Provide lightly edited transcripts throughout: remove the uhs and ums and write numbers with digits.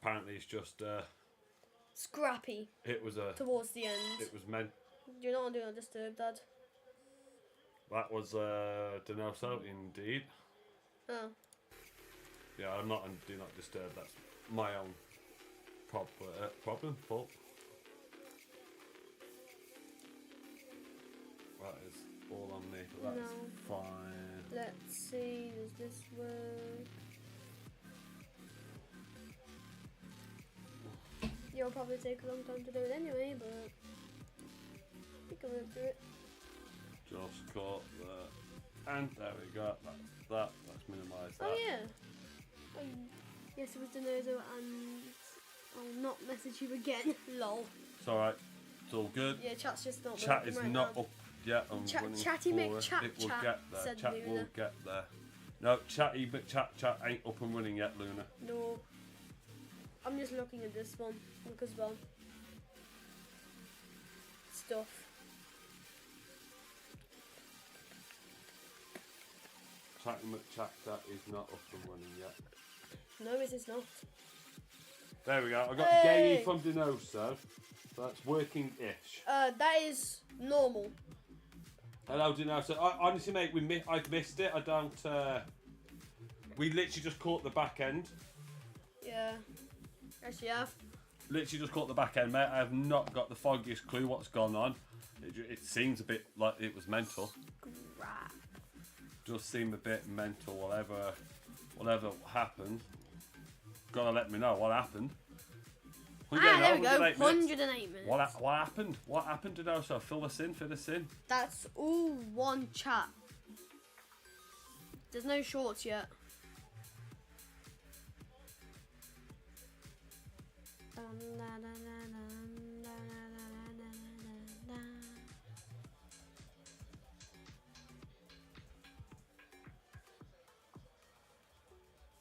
apparently it's just scrappy. it was a towards the end. it was meant. You're not on Do Not Disturb, Dad. That was Denoso indeed. Oh. Yeah, I'm not on Do Not Disturb. That's my own problem fault. That is all on me, but that's fine. Let's see, does this work? It'll probably take a long time to do it anyway, but we can work through it. Just caught that. And there we go. That's minimised. Oh yeah. Yes, it was Denozo, and I'll not message you again. Lol. It's alright. It's all good. Yeah, chat's just not Chat working is right not now. up yet. I'm running Chatty for McChat it. It will chat, get there. said Chat Luna. will get there. No, Chatty McChat chat ain't up and running yet, Luna. No. I'm just looking at this one. Look as well. Stuff. Chatty McChat chat is not up and running yet. No, it is not. There we go. I got Hey! Gay from Denoso. So that's working-ish. That is normal. Hello, Denoso. Honestly, mate, I've missed it. I don't. We literally just caught the back end. Yeah. Actually, have. Literally just caught the back end, mate. I have not got the foggiest clue what's gone on. It seems a bit like it was mental. Crap. Just seemed a bit mental. Whatever happened. Gotta let me know what happened. There we go. 108 minutes. 108 minutes. What happened? What happened to those? So fill this in. That's all one chat. There's no shorts yet.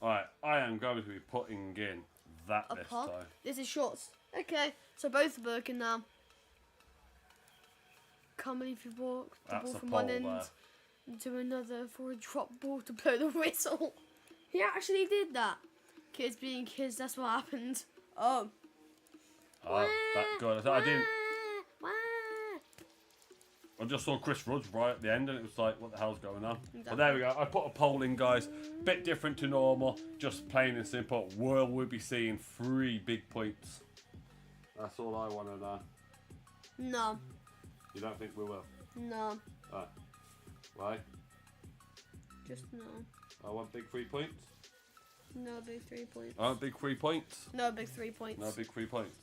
Alright, I am going to be putting in that A this pop? time. This is shorts. Okay, so both are working now. Can't believe you walked the That's ball a from pole one end there. to another for a drop ball to blow the whistle. He actually did that. Kids being kids, that's what happened. Oh. Oh, that good. I didn't. I just saw Chris Rudge right at the end and it was like, what the hell's going on? Exactly. But there we go. I put a poll in, guys. Bit different to normal. Just plain and simple. Will we be seeing 3 big points? That's all I want to know. No. You don't think we will? No. Oh. Why? Just no. I want big 3 points. No big 3 points. I want big 3 points. No big 3 points. No big 3 points.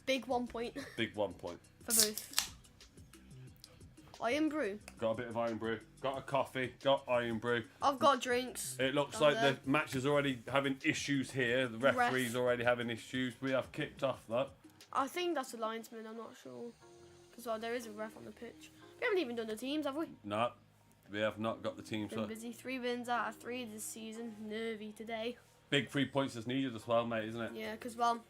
Big 1 point Big 1 point. for both. Iron brew. Got a bit of iron brew. Got a coffee. Got iron brew. I've got drinks. It looks Down like there. the match is already having issues here. The referee's already having issues. We have kicked off that. I think that's a linesman, I'm not sure. Because well, there is a ref on the pitch. We haven't even done the teams, have we? No, we have not got the team. Been So busy. 3 wins out of 3 this season. Nervy today. big 3 points is needed as well, mate, isn't it? Yeah, because well,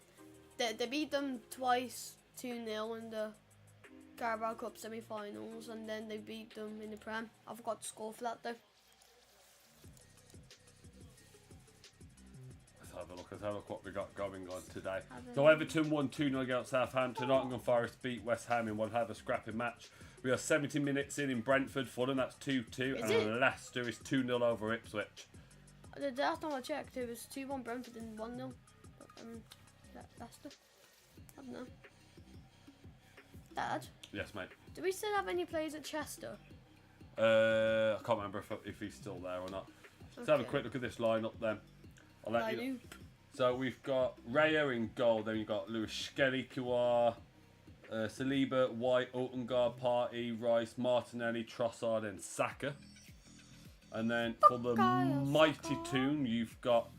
they beat them twice 2-0 in the Carabao Cup semi-finals, and then they beat them in the Prem. I forgot to score for that though. Let's have a look. Let's have a look what we got going on today. So Everton won 2-0 against Southampton. Nottingham Forest beat West Ham in what had a scrappy match. We are 70 minutes in Brentford, Fulham. That's 2-2, Is and it? Leicester is 2-0 over Ipswich. The last time I checked, it was 2-1 Brentford and 1-0. Leicester. I don't know. Dad, Yes, mate. do we still have any players at Chester? I can't remember if he's still there or not. Let's have a Okay. quick look at this lineup then. I'll let I you. do. So we've got Raya in goal. Then you've got Lewis Skelly, Kouar, Saliba, White, Odegaard, Partey, Rice, Martinelli, Trossard, and Saka. And then for the Bukayo mighty Saka. tune, you've got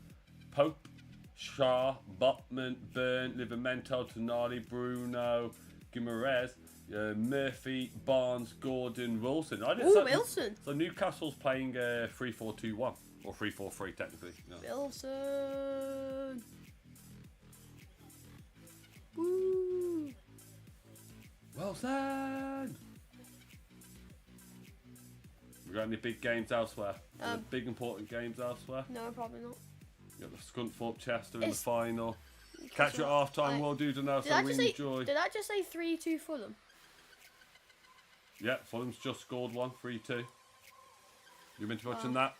Pope, Shah, Botman, Burn, Livramento, Tonali, Bruno, Guimaraes, Murphy, Barnes, Gordon, Wilson. Ooh, Wilson. So Newcastle's playing 3-4-2-1 or 3-4-3 technically. No. Wilson. Woo. Wilson. We got any big games elsewhere? Any big important games elsewhere? No, probably not. You got the Scunthorpe Chester in the It's- final. Catch you at half time. We'll do now. So we enjoy. Did I just say 3-2 Fulham? Yeah, Fulham's just scored 1, 3-2. You've been watching that?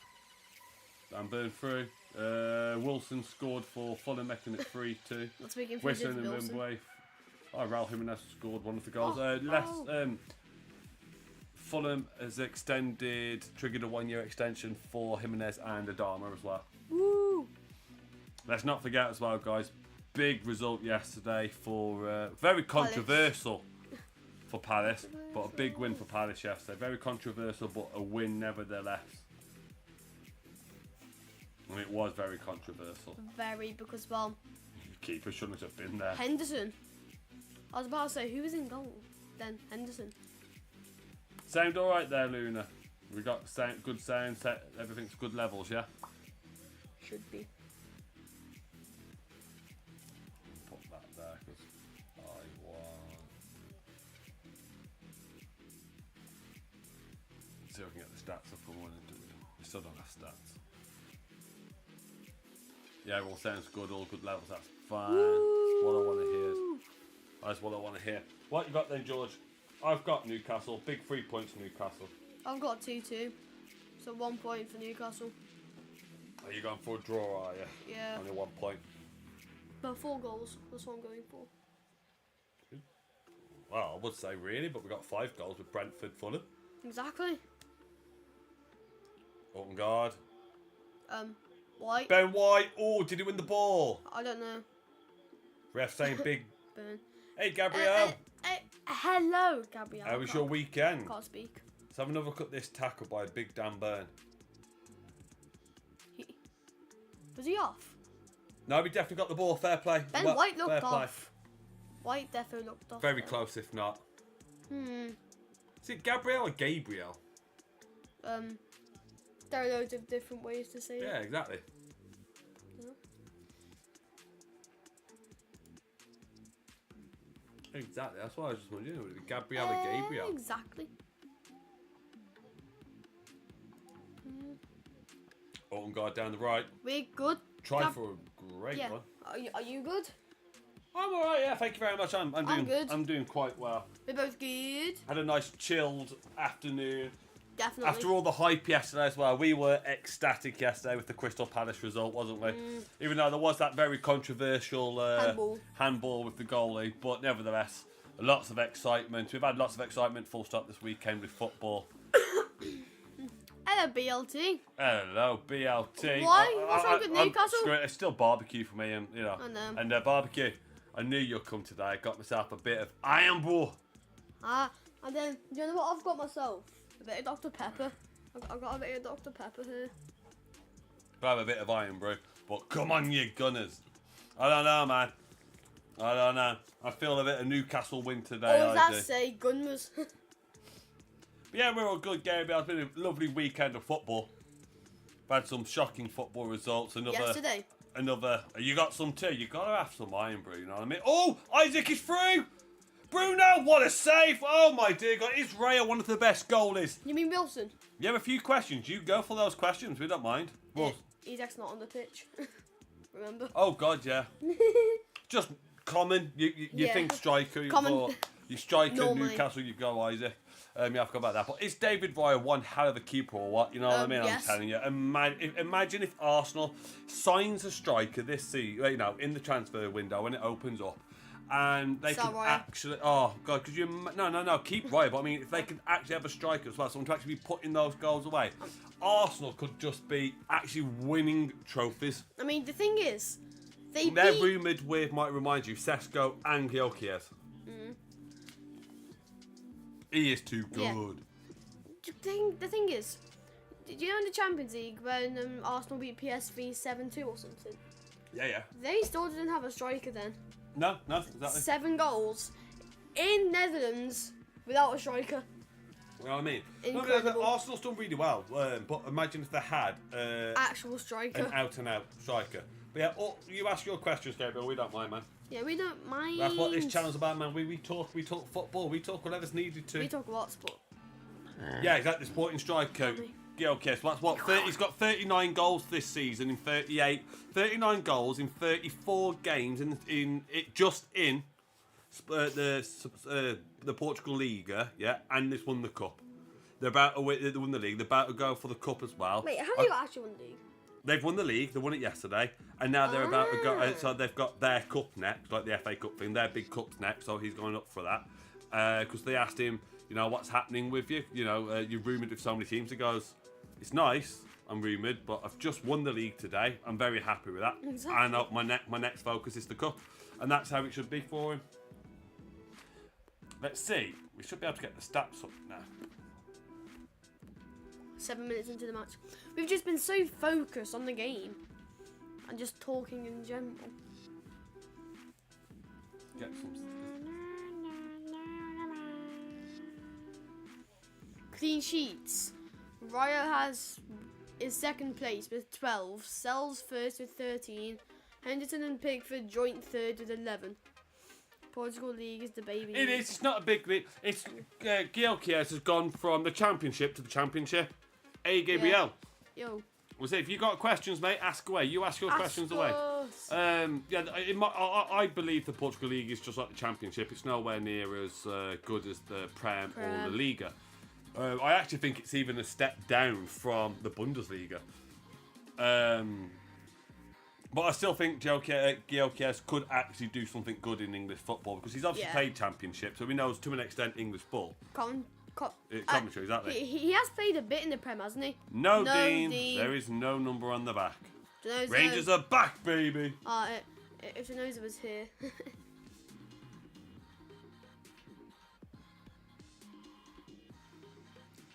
Dan Burn through. Wilson scored for Fulham, making it 3-2. Let's make him Wilson and Wimbley. Oh, Raul Jimenez scored one of the goals. Fulham has triggered a 1-year extension for Jimenez and Adama as well. Woo! Let's not forget as well, guys. Big result yesterday for very controversial for Palace, but a big win for Palace yesterday. Very controversial, but a win nevertheless. And it was very controversial. Very, because, well... Keeper shouldn't have been there. Henderson. I was about to say, who was in goal? Then, Henderson. Sound alright there, Luna? We got good sound, everything's good levels, yeah? Should be. Put that there, because I want... See if I can get the stats up and running. We still don't have stats. Yeah, all sounds good, all good levels, that's fine. Woo! What I want to hear is... That's what I want to hear. What you got then, George? I've got Newcastle. Big 3 points, Newcastle. I've got 2-2. So 1 point for Newcastle. Are you going for a draw, are you? Yeah. Only 1 point. But 4 goals. That's what I'm going for. Well, I would say really, but we got 5 goals with Brentford, Fulham. Exactly. Odegaard. White. Ben White. Oh, did he win the ball? I don't know. Ref saying big. Burn. Hey, Gabriel. Hello, Gabriel. How was your weekend? Can't speak. Let's have another look at this tackle by Big Dan Burn. Was he off? No, he definitely got the ball. Fair play. Ben White looked off. White definitely looked off. Very close, if not. Is it Gabriel or Gabriel? There are loads of different ways to say it. Yeah, exactly. Exactly, that's what I was just wondering. Was it Gabriel or Gabriel? Exactly. Odegaard down the right. We're good. Try for a great one. Are you good? I'm alright, yeah, thank you very much. I'm good. I'm doing quite well. We're both good. Had a nice chilled afternoon. Definitely. After all the hype yesterday as well, we were ecstatic yesterday with the Crystal Palace result, wasn't we? Even though there was that very controversial handball with the goalie, but nevertheless, lots of excitement. We've had lots of excitement full stop this weekend with football. Hello, BLT. Hello, BLT. Why? What's wrong with Newcastle? It's still barbecue for me, and you know. I know. And barbecue. I knew you'd come today. I got myself a bit of Iron Brew. And then, do you know what I've got myself? A bit of Dr. Pepper. I've got a bit of Dr. Pepper here. I have a bit of Iron Brew, but come on, you Gunners. I don't know, man. I don't know. I feel a bit of Newcastle win today. What does that say? Gunners. But yeah, we're all good, Gabriel. It's been a lovely weekend of football. We've had some shocking football results. Yesterday. You got some too. You got to have some Iron Brew, you know what I mean? Oh, Isaac is through. Bruno, what a save! Oh my dear God, is Raya one of the best goalies? You mean Wilson? You have a few questions. You go for those questions. We don't mind. Well, Isaac's not on the pitch. Remember? Oh God, yeah. Just common. You think striker. You striker Newcastle. You go Isaac. Yeah, I forgot about that. But is David Raya one hell of a keeper or what? You know what I mean? Yes. I'm telling you. Imagine if Arsenal signs a striker this season, you know, in the transfer window when it opens up. And they can actually, oh God, could you? No, keep Raya. But I mean, if they can actually have a striker as well, someone to actually be putting those goals away, Arsenal could just be actually winning trophies. I mean, the thing is, they're rumoured with, might remind you, Sesko and Gyökeres. He is too good. Yeah. The thing is, did you know in the Champions League when Arsenal beat PSV 7-2 or something? Yeah. They still didn't have a striker then. No, exactly. 7 goals in Netherlands without a striker. You know what I mean? Incredible. No, Arsenal's done really well, but imagine if they had actual striker, an out-and-out striker. But yeah, you ask your questions, Gabriel. We don't mind, man. Yeah, we don't mind. That's what this channel's about, man. We talk football. We talk whatever's needed to. We talk about sport. Yeah, exactly. Sporting strike coat. Okay, so that's what, 30, he's got 39 goals this season in 39 goals in 34 games in the Portugal Liga, yeah, and they've won the cup. They won the league. They're about to go for the cup as well. Wait, how have you actually won the league? They've won the league. They won it yesterday, and now they're about to go. So they've got their cup next, like the FA Cup thing. Their big cup's next, so he's going up for that. Because they asked him, you know, what's happening with you? You know, you're rumoured with so many teams. He goes, it's nice. I'm rumoured, but I've just won the league today. I'm very happy with that. Exactly. And my next focus is the cup, and that's how it should be for him. Let's see. We should be able to get the stats up now. 7 minutes into the match. We've just been so focused on the game and just talking in general. Get some. Clean sheets. Raya is second place with 12. Sells first with 13. Henderson and Pickford joint third with 11. Portugal League is the baby. It is. It's not a big league. It's Guilherme has gone from the Championship to the Championship. Hey, Gabriel. Yeah. Yo. Well, see, if you got questions, mate, ask away. You ask your questions away. I believe the Portugal League is just like the Championship. It's nowhere near as good as the Prem or the Liga. I actually think it's even a step down from the Bundesliga. But I still think Guilherme could actually do something good in English football because he's obviously played Championship, so he knows to an extent English ball. Commentary, exactly. He has played a bit in the Prem, hasn't he? No, Dean. There is no number on the back. Rangers are back, baby. If Denoza was here.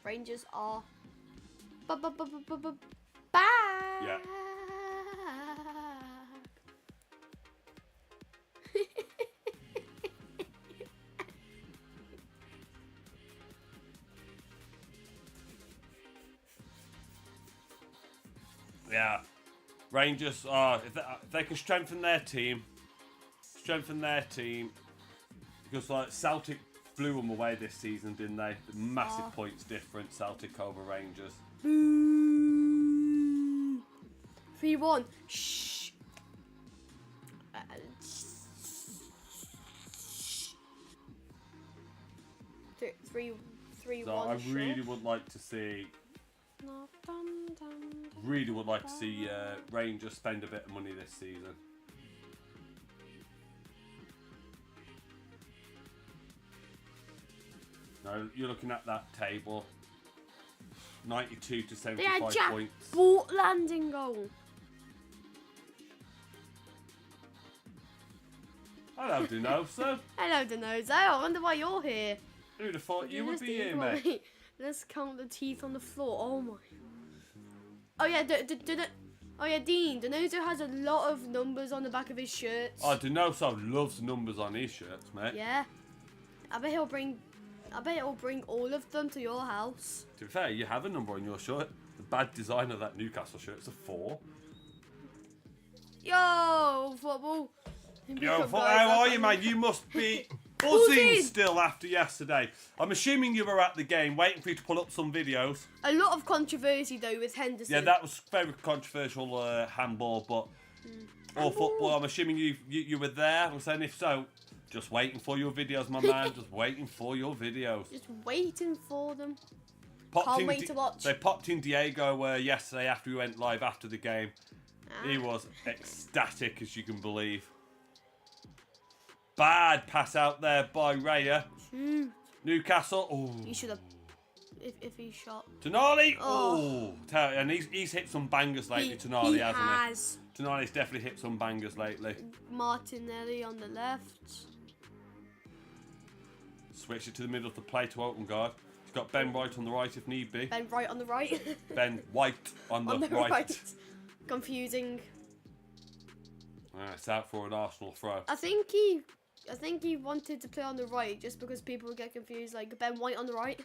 Rangers are back. Yeah. Yeah, Rangers are if they can strengthen their team, because like Celtic blew them away this season, didn't they? The massive points difference, Celtic over Rangers. 3-1. Shh. 3-1. So I really would like to see. Rangers spend a bit of money this season. Now you're looking at that table. 92 to 75 points. Bought landing goal. Hello, Denoso. Hello, Denozo. I wonder why you're here. Who'd have thought you would be here, mate? Let's count the teeth on the floor. Oh my. Oh yeah, Dean. Denozo has a lot of numbers on the back of his shirts. Oh, Denoso loves numbers on his shirts, mate. Yeah. I bet he'll bring all of them to your house. To be fair, you have a number on your shirt. The bad design of that Newcastle shirt's a 4. Yo, football. How are you, man? You must be buzzing still after yesterday. I'm assuming you were at the game, waiting for you to pull up some videos. A lot of controversy though with Henderson. Yeah, that was very controversial handball, but or football. I'm assuming you were there. I'm saying if so, just waiting for your videos, my man. Just waiting for your videos. Just waiting for them. Can't wait to watch. They popped in Diego yesterday after we went live after the game. He was ecstatic, as you can believe. Bad pass out there by Raya. Newcastle. Oh. He should have. If he shot. Tonali. Oh. And he's hit some bangers lately, Tonali, hasn't he? Tonali's definitely hit some bangers lately. Martinelli on the left. Switch it to the middle of the play to Odegaard. He's got Ben White on the right if need be. Ben White on the right. Ben White on the right. Confusing. It's out for an Arsenal throw. I think he wanted to play on the right just because people would get confused, like Ben White on the right.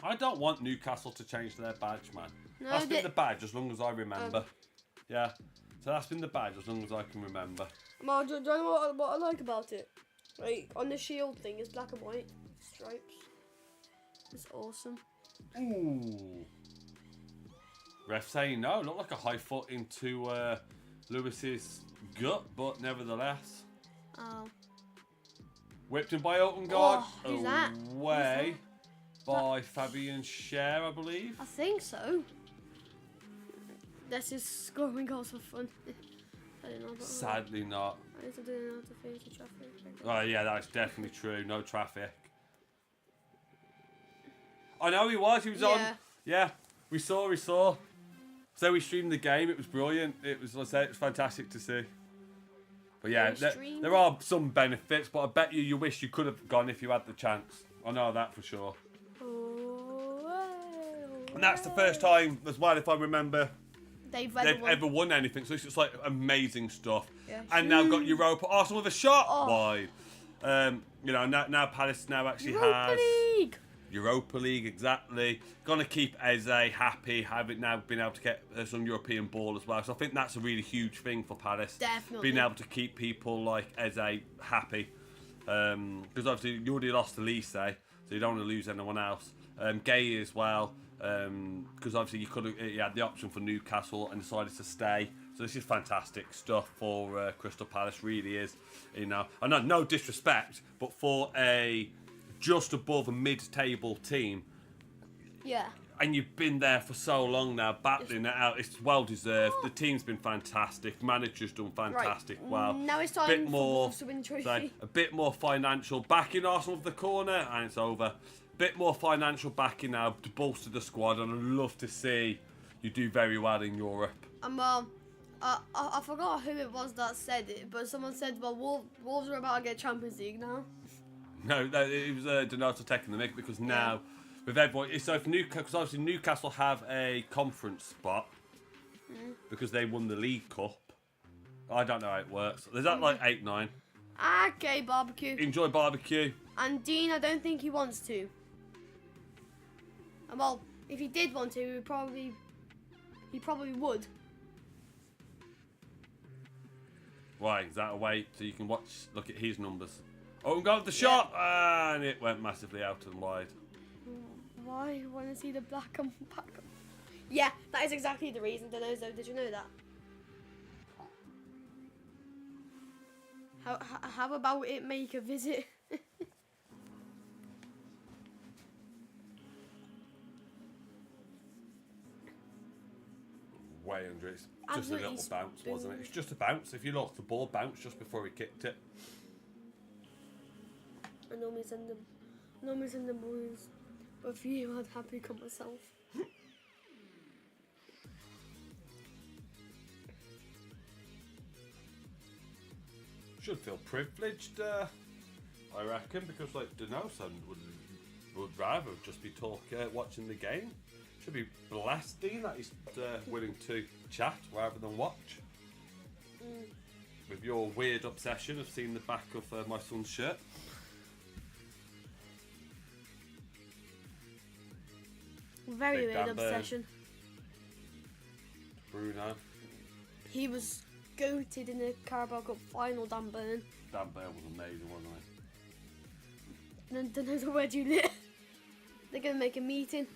I don't want Newcastle to change their badge, man. No, that's been the badge as long as I remember. Yeah. So that's been the badge as long as I can remember. Well, do you know what I like about it? Like, on the shield thing, it's black and white stripes. It's awesome. Ooh. Ref saying no. Looked like a high foot into Lewis's gut, but nevertheless. Oh. Whipped in by Ottengard. Who's that? Away by Fabian Scher, I believe. I think so. That's just scoring goals for fun. I don't know about Sadly not. I don't know how to face the traffic. Oh yeah, that's definitely true. No traffic. I know he was on. Yeah, we saw. So we streamed the game. It was brilliant. It was, let's say, it was fantastic to see. But yeah, there are some benefits, but I bet you wish you could have gone if you had the chance. I know that for sure. And that's the first time as well, if I remember, they've ever won anything. So it's just like amazing stuff. Yeah. And now got Europa. Arsenal with a shot wide. You know, now Palace now actually has Europa League, exactly. Gonna keep Eze happy, having now been able to get some European ball as well. So I think that's a really huge thing for Palace. Definitely. Being able to keep people like Eze happy. Because obviously you already lost to Lise, so you don't want to lose anyone else. Gay as well, because obviously you had the option for Newcastle and decided to stay. So this is fantastic stuff for Crystal Palace, really is. You know, I know no disrespect, but for a just above a mid-table team, yeah, and you've been there for so long now, battling it out. It's well deserved. The team's been fantastic. Manager's done fantastic. Right. Well, now it's time for Wolves to win the trophy. A bit more financial backing Arsenal of the corner, and it's over. Bit more financial backing now to bolster the squad, and I'd love to see you do very well in Europe. I forgot who it was that said it, but someone said, "Well, Wolves are about to get Champions League now." No, it was Donato taking the mic because now with everyone, so if because obviously Newcastle have a conference spot because they won the League Cup. I don't know how it works. There's that like 8-9. Okay, barbecue. Enjoy barbecue. And Dean, I don't think he wants to. Well, if he did want to, he probably would. Right, is that a way so you can look at his numbers? Oh, got the shot, and it went massively out and wide. Why? You want to see the black and back? Yeah, that is exactly the reason. Donozo, did you know that? How about it make a visit? Way under. It's just a little bounce, wasn't it? It's just a bounce. If you lost the ball, bounce just before he kicked it. I normally send them boys, but for you, I'd happily come myself. Should feel privileged, I reckon, because like Denoson would rather just be watching the game. Should be blessed, Dean, that he's willing to chat rather than watch. With your weird obsession of seeing the back of my son's shirt. Very weird obsession. Bruno. He was goated in the Carabao Cup final, Dan Burn. Dan Burn was amazing, wasn't he? And then there's where do you live? They're gonna make a meeting.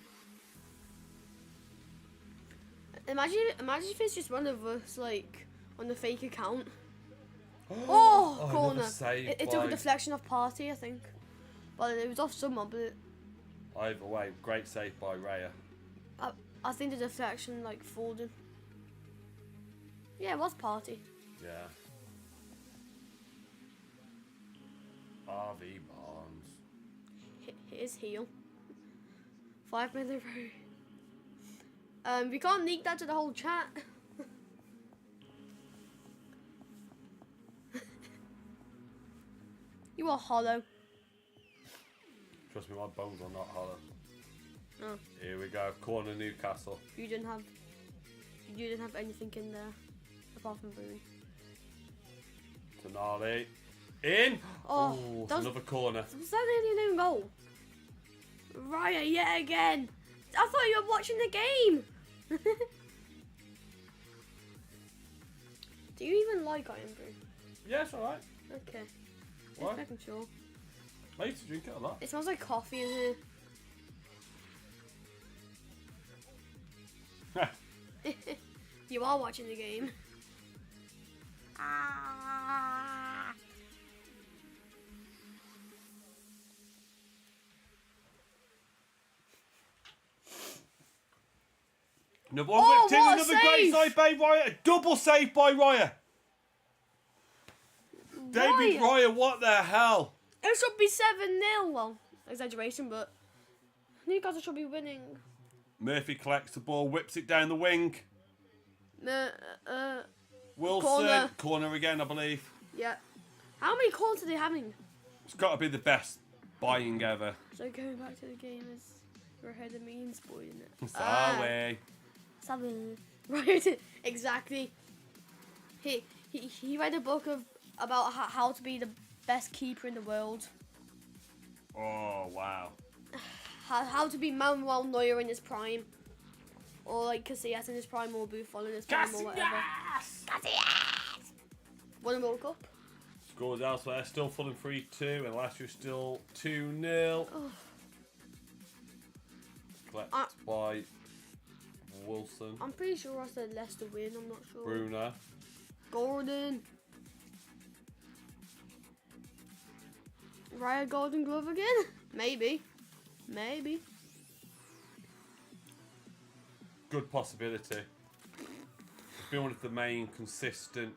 Imagine if it's just one of us, like, on the fake account. Corner. It took a deflection off Party, I think. Well, it was off someone, but either way, great save by Raya. I think the deflection, like, folded. Yeah, it was Party. Yeah. RV Barnes. His heel. 5 minute row. We can't leak that to the whole chat. You are hollow. Trust me, my bones are not hollow. Oh. Here we go, corner Newcastle. You didn't have anything in there apart from Boone. Tonali. In! Oh, another corner. Was that really an own goal? Raya yet again. I thought you were watching the game. Do you even like Iron Brew? Yeah, it's alright. Okay. Why? Just making sure. I used to drink it a lot. It smells like coffee in here. You are watching the game. Ah. Another one Oh, whipped in, what a another great save! save by Raya. A double save by Raya. David Raya, what the hell? It should be 7-0. Well, exaggeration, but Newcastle should be winning. Murphy collects the ball, whips it down the wing. Wilson, corner again, I believe. Yeah. How many corners are they having? It's got to be the best buying ever. So going back to the game is we're ahead of me and spoiling it. Sorry. Sorry. Right, exactly. He read a book about how to be the best keeper in the world. Oh, wow. How to be Manuel Neuer in his prime. Or like Casillas in his prime, or Buffon in his prime, or whatever. Casillas! Won a World Cup. Scores elsewhere, still Fulham 3-2, and last year still 2-0. Oh. Collected by Wilson. I'm pretty sure I said Leicester win, I'm not sure. Bruno. Gordon. Raya Golden Glove again? Maybe. Maybe. Good possibility. Been one of the main consistent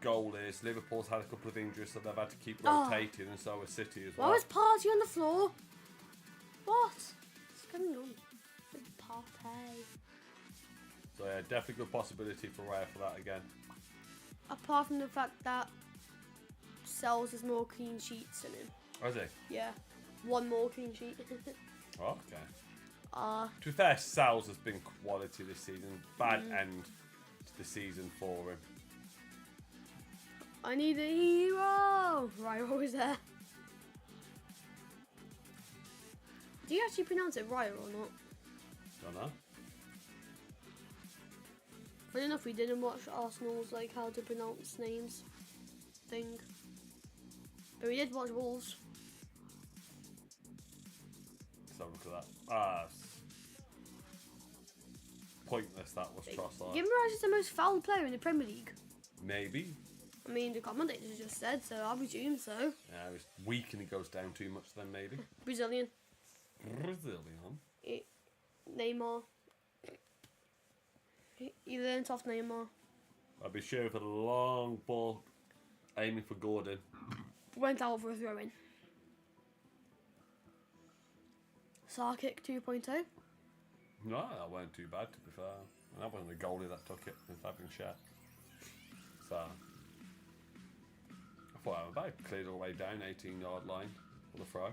goalies. Liverpool's had a couple of injuries, so they've had to keep rotating, and so has City as well. Why was Party on the floor? What? What's going on? With Party. So yeah, definitely good possibility for Raya for that again. Apart from the fact that Sells has more clean sheets than him. Has he? Yeah. One more clean sheet. Okay. Ah. To be fair, Sal's has been quality this season. Bad end to the season for him. I need a hero! Raya was there. Do you actually pronounce it Raya or not? Don't know. Funny enough, we didn't watch Arsenal's like how to pronounce names thing. But we did watch Wolves. Let's have a look at that. Ah, pointless that was Trossard. Guimaraes is the most foul player in the Premier League. Maybe. I mean, the commentators just said so. I presume so. Yeah, he's weak and he goes down too much then maybe. Brazilian. Brazilian. Neymar. He learnt off Neymar. I'd be sure for the long ball aiming for Gordon. Went out for a throw in. Sar kick 2.0. No, that weren't too bad to be fair. And that wasn't the goalie that took it from Fabian Schär. So I thought I was about cleared all the way down 18-yard line for the throw.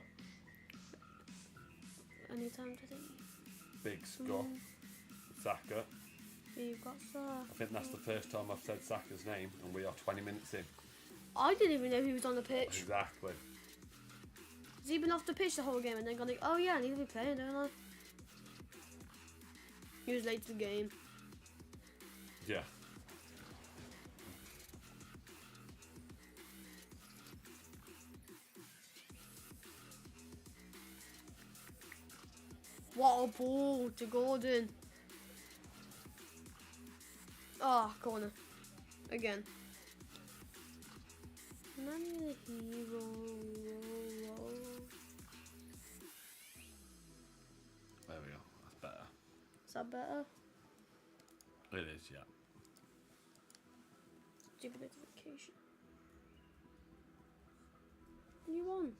Any time to think. Big scuff. Saka. You've got Sar. I think that's the first time I've said Saka's name, and we are 20 minutes in. I didn't even know he was on the pitch. Exactly. Has he been off the pitch the whole game and then gone like, oh yeah, I need to be playing, don't I? He was late to the game. Yeah. What a ball to Gordon. Ah, oh, corner. Again. Man the hero. There we go. That's better. Is that better? It is, yeah. Stupid notification. You won.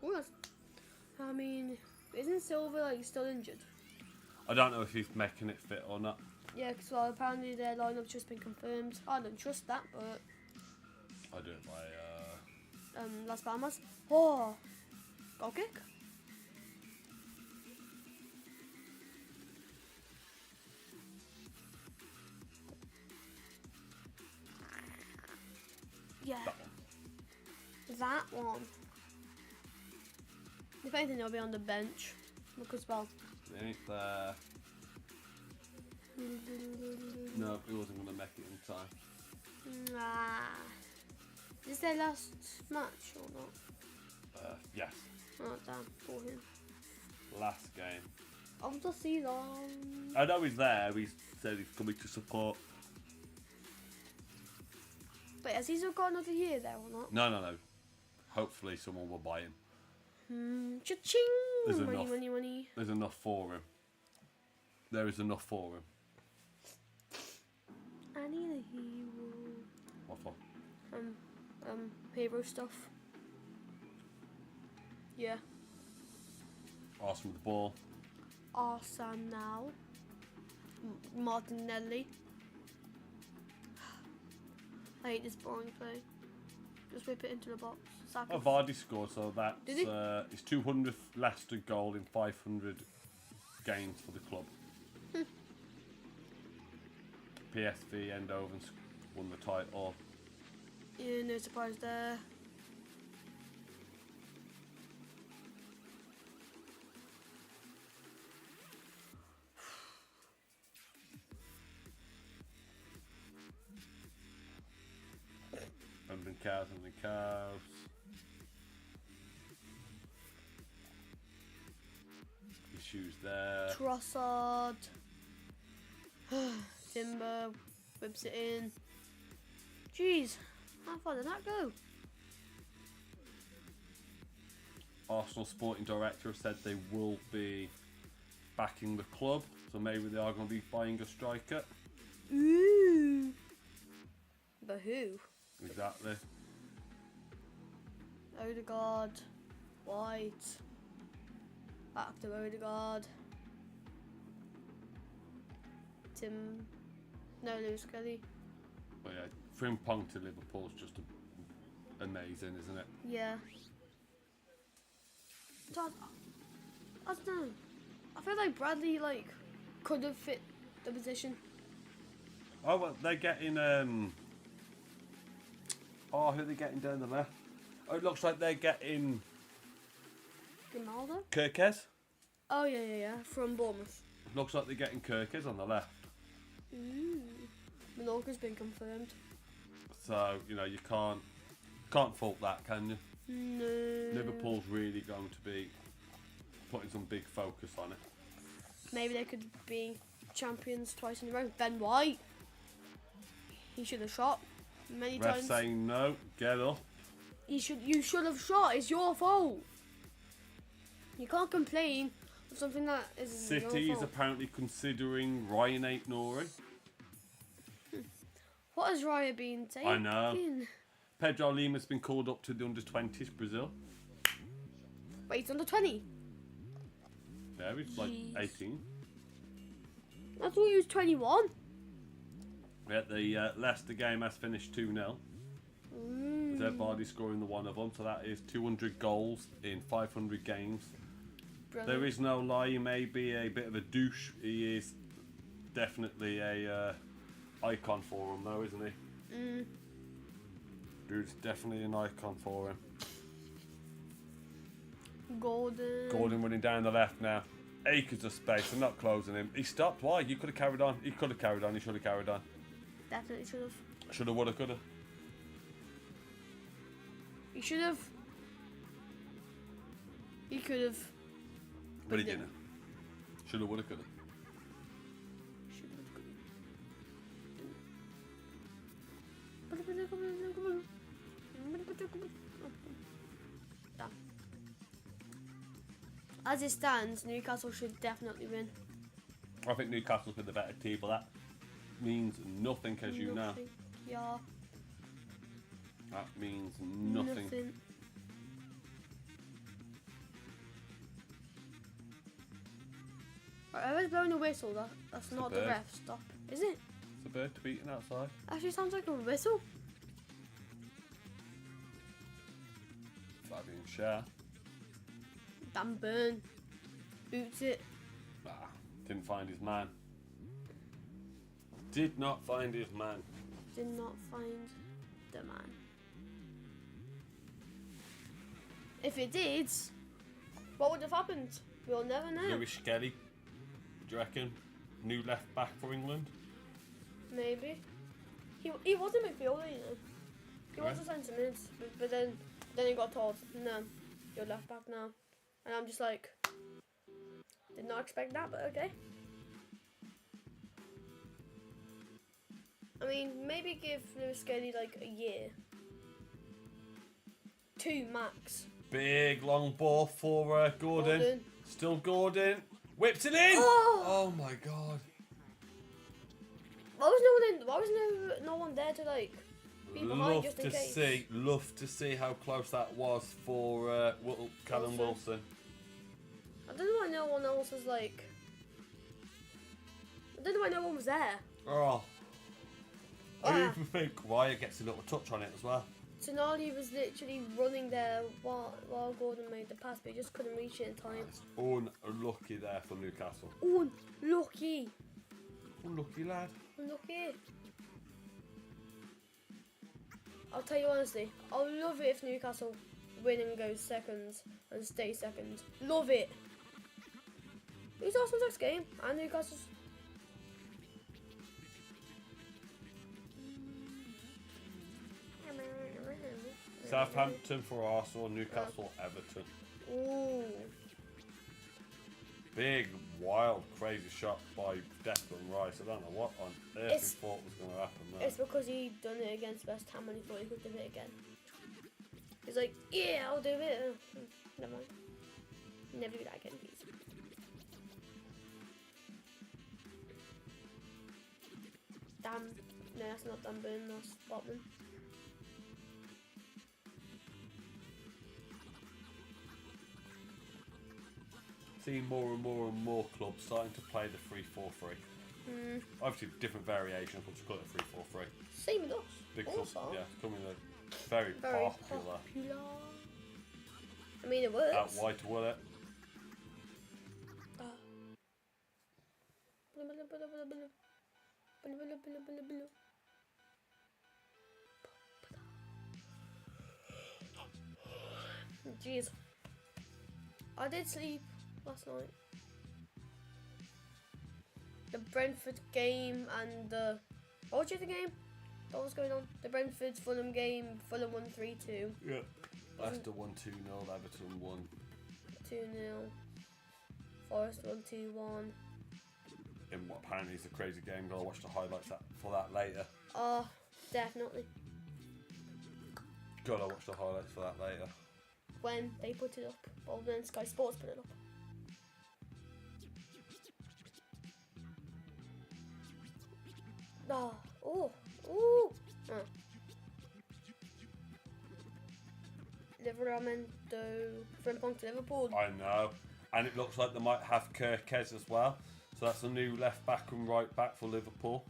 Oh, that's... I mean, isn't Silver like still injured? I don't know if he's making it fit or not. Yeah, because well, apparently their lineup's just been confirmed. I don't trust that, but I do it by Las Palmas. Oh, goal kick. Yeah, that one. If anything, they'll be on the bench because well. It ain't there. No, he wasn't going to make it in time. Nah. Is this their last match or not? Yes. Oh damn, for him. Last game. of the season. I know he's there. He said he's coming to support. Wait, has he still got another year there or not? No. Hopefully someone will buy him. Cha-ching! There's Money, enough. money, money. There's enough for him. There is enough for him. I need a hero. What for? Hero stuff. Yeah. Arsenal with the ball. Arsenal. Martinelli. I hate this boring play. Just whip it into the box. Saka. Oh, Vardy scored, so that's Did he? his 200th Leicester goal in 500 games for the club. PSV Eindhoven won the title. Yeah, no surprise there. Something cows. Issues there. Trossard. Timber whips it in. Jeez, how far did that go? Arsenal sporting director have said they will be backing the club, so maybe they are going to be buying a striker. Ooh. But who? Exactly. Odegaard. White. Back to Odegaard. Lewis Kelly. But yeah, Frimpong to Liverpool is just amazing, isn't it? Yeah. Todd, I don't know. I feel like Bradley could have fit the position. Oh, well, they're getting who are they getting down the left? Oh, it looks like they're getting Grimaldo? Kirkez. Oh yeah. From Bournemouth. Looks like they're getting Kirkez on the left. Ooh. Menorca's been confirmed. So you can't fault that, can you? No. Liverpool's really going to be putting some big focus on it. Maybe they could be champions twice in a row. Ben White. He should have shot many Ref times. saying no, get up. You should have shot. It's your fault. You can't complain of something that is City your is fault. apparently considering Ryan Aït-Nouri. What has Raya been taking? I know. Pedro Lima's been called up to the under-20s Brazil. Wait, he's under 20. Yeah, he's like Jeez. 18. I thought he was 21. Yeah, the Leicester game has finished 2-0. Zed Vardy scoring the one of them, so that is 200 goals in 500 games. Brilliant. There is no lie, he may be a bit of a douche. He is definitely a icon for him, though, isn't he? Dude's definitely an icon for him. Gordon running down the left now. Acres of space. I'm not closing him. He stopped. Why? You could have carried on. He could have carried on. He should have carried on. Definitely should have. Should have, would have, could have. He should have. He could have. But he didn't. Should have, would have, could have. As it stands, Newcastle should definitely win. I think Newcastle's been the better team, but that means nothing, as you know. Yeah. That means nothing. Right, whoever's blowing the whistle, that's It's not a the bird. ref. Stop. Is it? It's a bird tweeting outside. Actually sounds like a whistle. Fabian Schär. Damn burn. Boots it. Didn't find his man. Did not find his man. Did not find the man. If it did, what would have happened? We'll never know. Lewis Kelly, do you reckon? New left back for England? Maybe. He was a midfielder, you know. He was a centre mid, but then he got told, no, you're left back now. And I'm just like, Did not expect that, but okay. I mean, maybe give Lewis Skelly like a year. 2 max. Big long ball for Gordon. Still Gordon. Whips it in! Oh my god. Why was no one there to like be behind just in case? Love to see how close that was for Callum Wilson. I don't know why no one else was like. I don't know why no one was there. Oh. I even think Raya gets a little touch on it as well. Tonali was literally running there while Gordon made the pass, but he just couldn't reach it in time. That's unlucky there for Newcastle. Unlucky. Unlucky lad. Unlucky. I'll tell you honestly, I'll love it if Newcastle win and go second and stay second. Love it. Who's Arsenal's next game? And Newcastle's. Southampton for Arsenal, Newcastle, Everton. Ooh. Big, wild, crazy shot by Declan Rice. I don't know what on earth he thought was going to happen there. It's because he done it against West Ham and he thought he could do it again. He's like, yeah, I'll do it. Never mind. Never do that again, please. Damn. No, that's not Dunburn, that's Botman. Seeing more and more clubs starting to play the 3-4-3. Obviously, different variations, but just call it 3-4-3. Same with us. Big also. club, yeah, it's becoming very popular. I mean, it works. Out wide to will it. Jeez. I did sleep last night. The Brentford game and the... What was the other game? What was going on? The Brentford-Fulham game. Fulham won 3-2. Yeah. Leicester won 2-0. Everton won 2-0. Forest won 2-1. In what apparently is a crazy game. Gotta watch the highlights for that later. Oh, definitely. Gotta watch the highlights for that later. When they put it up. Well, then Sky Sports put it up. Livramento, Frimpong to Liverpool. I know. And it looks like they might have Kirkez as well. So that's a new left back and right back for Liverpool.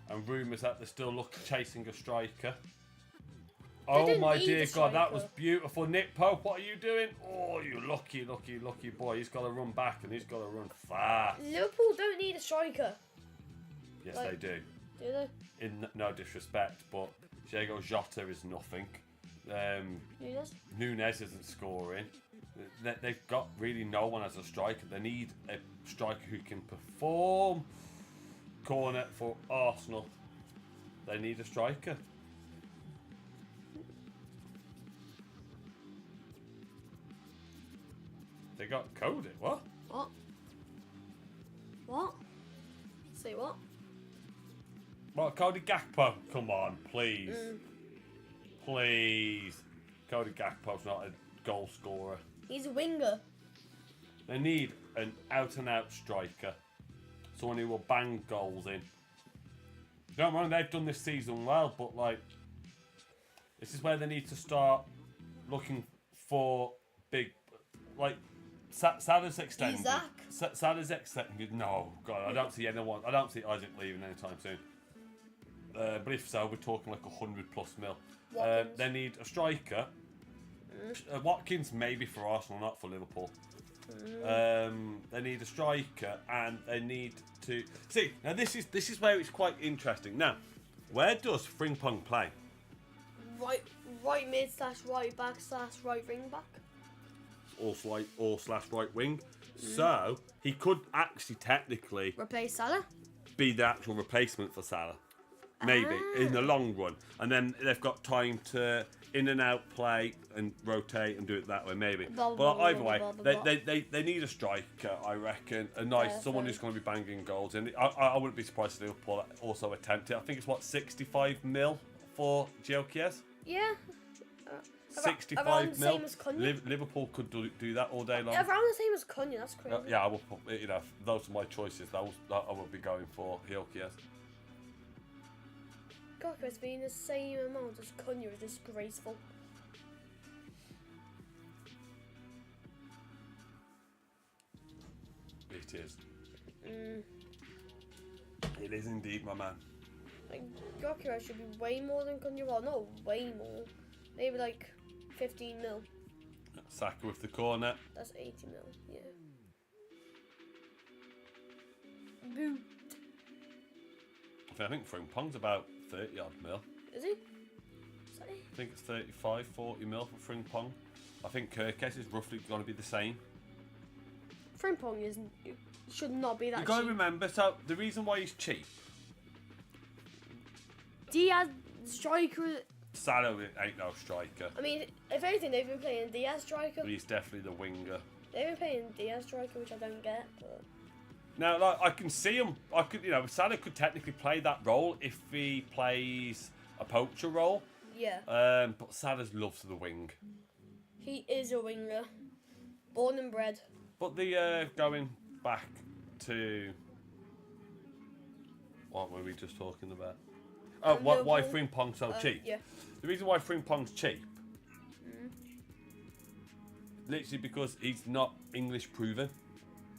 And rumours that they're still chasing a striker. Oh my dear God, that was beautiful. Nick Pope, what are you doing? Oh, you lucky boy. He's got to run back and he's got to run fast. Liverpool don't need a striker. Yes, they do. Do they? In no disrespect, but Diego Jota is nothing. Nunes isn't scoring. They've got really no one as a striker. They need a striker who can perform. Corner for Arsenal. They need a striker. They got coded. What? What? Say what? Well, Cody Gakpo. Come on, please. Please. Cody Gakpo's not a goal scorer. He's a winger. They need an out-and-out striker. Someone who will bang goals in. Don't mind, they've done this season well, but like, this is where they need to start looking for big, like, Salah's extending. Isaac? Salah's extending. No, God, I don't see anyone. I don't see Isaac leaving anytime soon. But if so, we're talking like 100+ mil. They need a striker. Watkins maybe for Arsenal, not for Liverpool. They need a striker, and they need to see. Now this is where it's quite interesting. Now, where does Frimpong play? Right mid / right back / right wing back. Or slash right wing. So he could actually technically replace Salah. Be the actual replacement for Salah. Maybe in the long run, and then they've got time to in and out play and rotate and do it that way, maybe. Blah, But blah, either blah, way, blah, blah, blah. they need a striker, I reckon. A nice, someone who's going to be banging goals. And I wouldn't be surprised if Liverpool also attempt it. I think it's, what, 65 mil for Gyökeres? Yeah. 65 around the mil. same as Cunha. Liverpool could do that all day long. Around the same as Cunha, that's crazy. Yeah, I will put, you know, those are my choices. That I would be going for Gyökeres. Gyökeres being the same amount as Cunha is disgraceful. It is. It is indeed, my man. Like, Gyökeres should be way more than Cunha. Well, not way more. Maybe like 15 mil. Saka with the corner. That's 80 mil, yeah. Boot. I think Frimpong's about 30 odd mil. Is he? Is that it? I think it's 35, 40 mil for Frimpong. I think Gyökeres is roughly going to be the same. Frimpong should not be that You've got to cheap. remember, so the reason why he's cheap, Diaz, striker. Salah ain't no striker. I mean, if anything, they've been playing Diaz striker. But he's definitely the winger. They've been playing Diaz striker, which I don't get. But Now, like, I can see him. Salah could technically play that role if he plays a poacher role. yeah, But Salah's love to the wing. he is a winger, born and bred. But the going back to what were we just talking about? Oh, why Frimpong's so cheap? Yeah. The reason why Frimpong's cheap, literally because he's not English proven.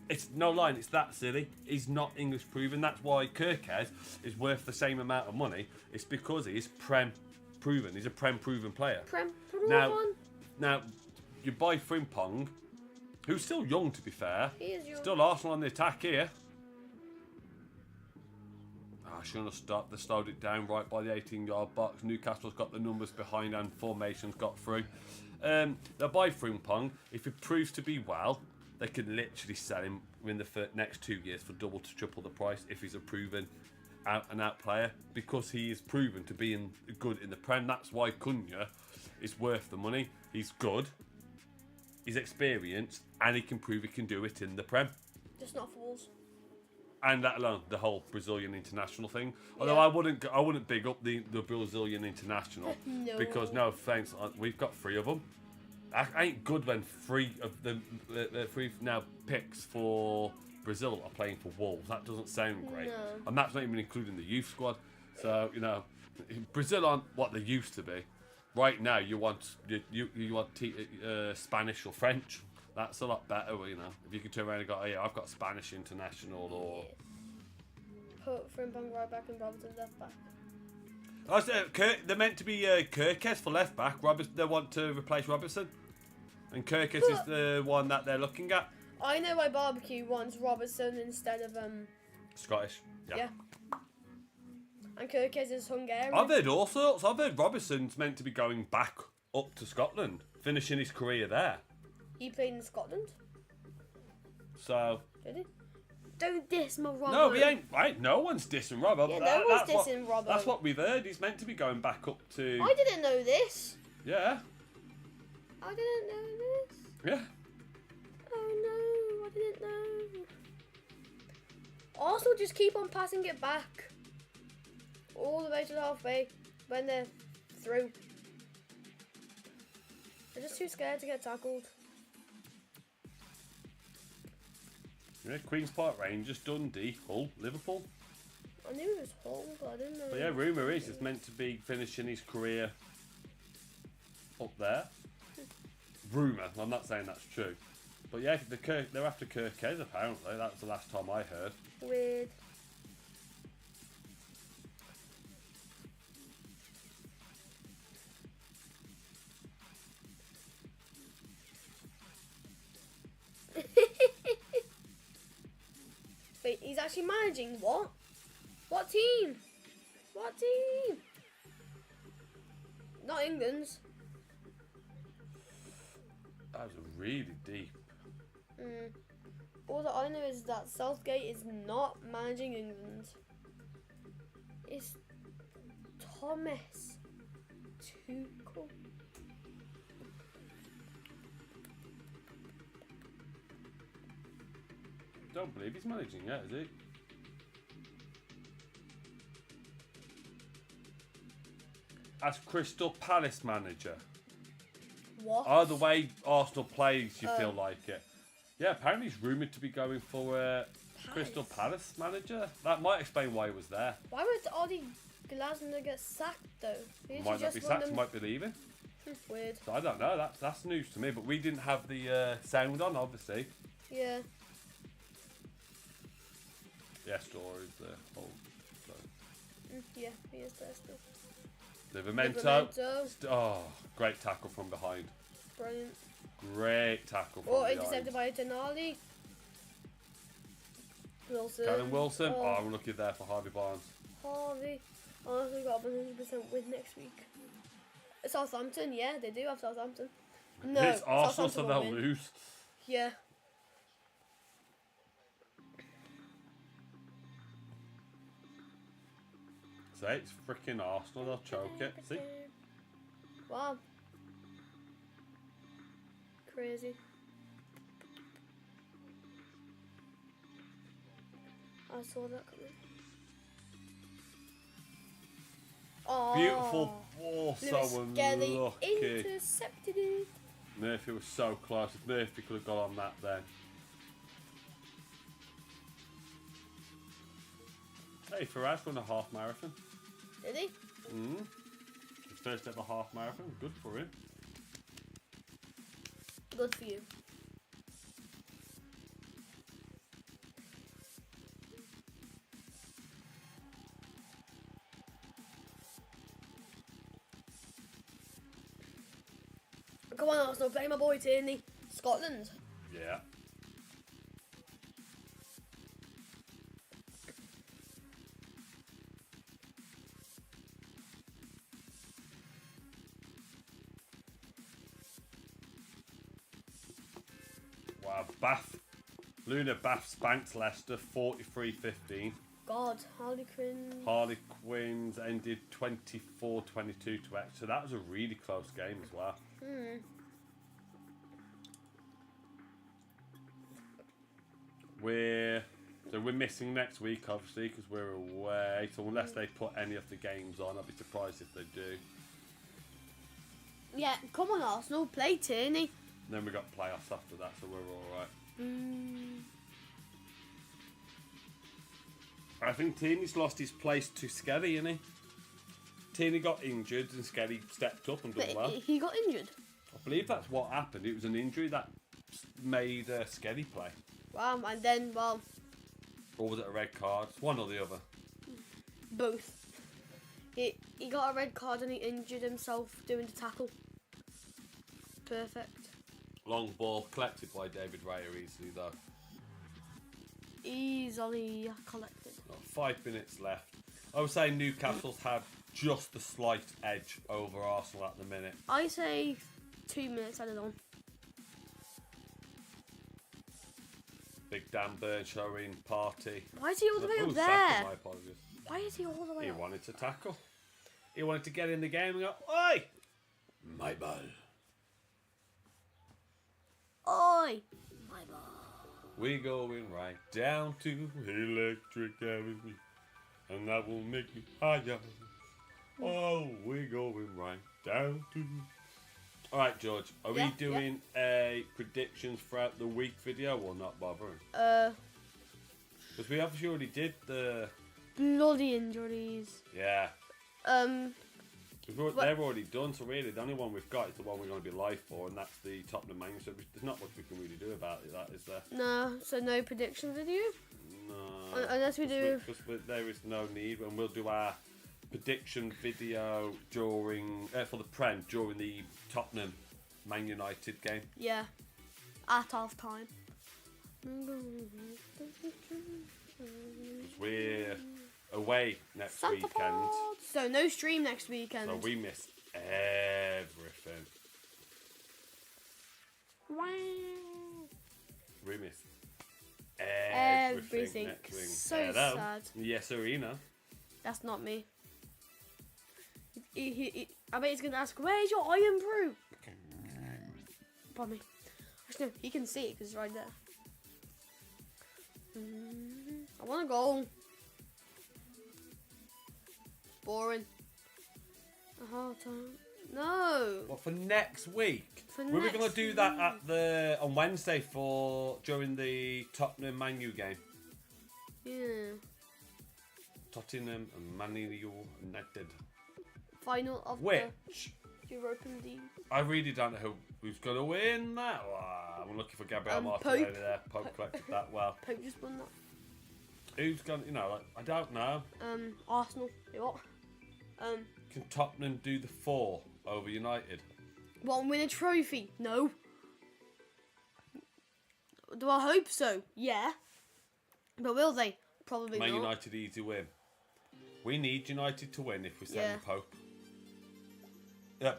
It's no line. It's that silly. He's not English proven. That's why Gyökeres is worth the same amount of money. It's because he's Prem proven. He's a Prem proven player. Prem. Now, you buy Frimpong, who's still young to be fair. He is young. Still Arsenal on the attack here. I shouldn't have stopped. They slowed it down right by the 18-yard box. Newcastle's got the numbers behind and formations got through. They'll buy Frimpong. If it proves to be well, they could literally sell him in the next 2 years for double to triple the price if he's a proven out player, because he is proven to be good in the Prem. That's why Cunha is worth the money. He's good, he's experienced, and he can prove he can do it in the Prem. Just not fools. And that alone, the whole Brazilian international thing. Although Yeah. I wouldn't big up the Brazilian international No. because no offense, we've got 3 of them. I ain't good when 3 of the 3 now picks for Brazil are playing for Wolves. That doesn't sound great, No. and that's not even including the youth squad. So you know, Brazil aren't what they used to be. Right now, you want Spanish or French. That's a lot better, you know. If you can turn around and go, oh yeah, I've got Spanish international or. Put Frimpong right back and Robertson left back. I said, they're meant to be Gyökeres for left back. They want to replace Robertson, and Gyökeres is the one that they're looking at. I know why Barbecue wants Robertson instead of Scottish. yeah. And Gyökeres is Hungarian. I've heard all sorts. I've heard Robertson's meant to be going back up to Scotland, finishing his career there. He played in Scotland. So. Did he? Don't diss my Robert. No, he ain't. No one's dissing Robert. Yeah, no one's dissing Robert. That's what we've heard. He's meant to be going back up to. I didn't know this. Yeah. I didn't know this. Yeah. Oh no, I didn't know. Arsenal just keep on passing it back. All the way to the halfway when they're through. They're just too scared to get tackled. Yeah, Queen's Park Rangers, Dundee, Hull, Liverpool. I knew it was Hull, but I didn't know. But yeah, rumour is he's meant to be finishing his career up there. Rumour, I'm not saying that's true. But yeah, they're after Gyökeres apparently. That was the last time I heard. Weird. Wait, he's actually managing what? What team? What team? Not England's. That was really deep. All that I know is that Southgate is not managing England. It's Thomas Tuchel. Don't believe he's managing yet, is he? As Crystal Palace manager. What? Oh, the way Arsenal plays, you feel like it. Yeah, apparently he's rumoured to be going for Crystal Palace manager. That might explain why he was there. Why would Ollie Glasner get sacked though? Might not be sacked, might be leaving. Weird. So I don't know, that's news to me, but we didn't have the sound on, obviously. Yeah. Yeah, stories there. So. Yeah, he is there still. Livramento. Oh, great tackle from behind. Brilliant. Great tackle from behind. Intercepted by Denali. Wilson. Callum Wilson. Oh, we're lucky there for Harvey Barnes. Harvey. Honestly, got a 100% win next week. Southampton, yeah, they do have Southampton. No, It's Arsenal, so they'll win. lose. Yeah. See, it's freaking Arsenal, they'll choke it. See? Wow. Crazy. I saw that coming. Oh, Beautiful ball, so unlucky. Intercepted it. Murphy was so close. If Murphy could have got on that then. Hey, Faraz won a half marathon. Did he? His first ever half marathon. Good for him. Good for you. Come on, Arsenal, play my boy Tierney. Scotland. Yeah. Wow, Bath. Luna Bath spanks Leicester 43-15. God, Harley Quinn. Harley Quinn's ended 24-22 to X. So that was a really close game as well. We're missing next week, obviously, because we're away. So unless they put any of the games on, I'll be surprised if they do. Yeah, come on, Arsenal, play Tierney. Then we got playoffs after that, so we're all right. I think Tierney's lost his place to Skelly, isn't he? Tierney got injured and Skelly stepped up and done well. He got injured? I believe that's what happened. It was an injury that made Skelly play. Wow, and then, well... Or was it a red card? One or the other. Both. He got a red card and he injured himself doing the tackle. Perfect. Long ball collected by David Raya easily though. Easily collected. 5 minutes left. I would say Newcastle's had just the slight edge over Arsenal at the minute. I say 2 minutes added on. Big Dan Burn showing party. Why is he all the way up there? Saka, my apologies. Why is he all the way He up? wanted to tackle. He wanted to get in the game and go, oi! My ball. Oi! My ball. We going right down to Electric Avenue, and that will make me higher. Oh, we're going right down to... Alright, George, are we doing a predictions throughout the week video or not bothering? Because we obviously already did the... Bloody injuries. Yeah. They're already done, so really the only one we've got is the one we're going to be live for, and that's the Tottenham Man. So there's not much we can really do about it, that is there? No, so no prediction video? No. Unless we do... Because there is no need, and we'll do our prediction video during for the Prem during the Tottenham Man United game. Yeah. At half time. We're away next weekend. So no stream next weekend. So we miss everything. Wow. We miss everything next week. So sad. Yes, Arena. That's not me. I bet he's going to ask, where's your iron brew? Pardon me. Actually, no, he can see it because it's right there. I want a goal. Boring. A hard time. No. What, for next week? For Were we going next to do that on Wednesday during the Tottenham Man U game? Yeah. Tottenham and Man U United. Final of Which the European League. I really don't know who's going to win that. I'm looking for Gabriel Martinelli there. Pope collected that well. Pope just won that. Who's going to, I don't know. Arsenal. What? Can Tottenham do the 4 over United? Want to win a trophy? No. Do I hope so? Yeah. But will they? Probably Man not. United easy win. We need United to win if we send Pope. Yeah,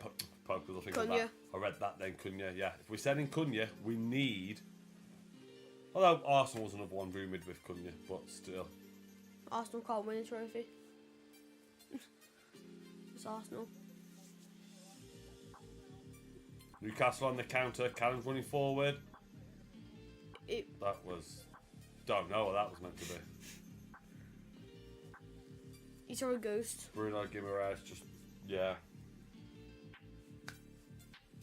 Pope was thinking Cunha. that. I read that then, Cunha, yeah. If we're sending Cunha, we need... Although Arsenal was another one rumoured with Cunha, but still. Arsenal can't win a trophy. It's Arsenal. Newcastle on the counter, Callum's running forward. That was... Don't know what that was meant to be. He saw a ghost. Bruno Guimaraes just... Yeah.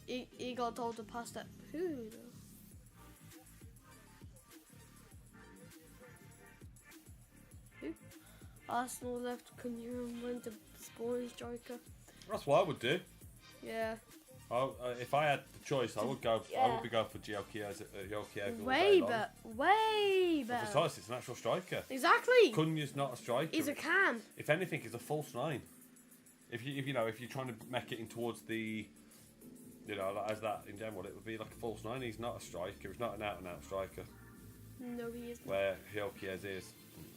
He got told to pass that. Who though? Who? Arsenal left Cunha and went to Sporting striker. That's what I would do. Yeah. If I had the choice, I would go. I would be going for Giochier. Way better. Way better. Besides, it's an actual striker. Exactly. Cunha's not a striker. He's a cam. If anything, he's a false 9. If you're trying to make it in towards the, as that in general, it would be like a false 9. He's not a striker. He's not an out-and-out striker. No, he isn't. Where Giochier is.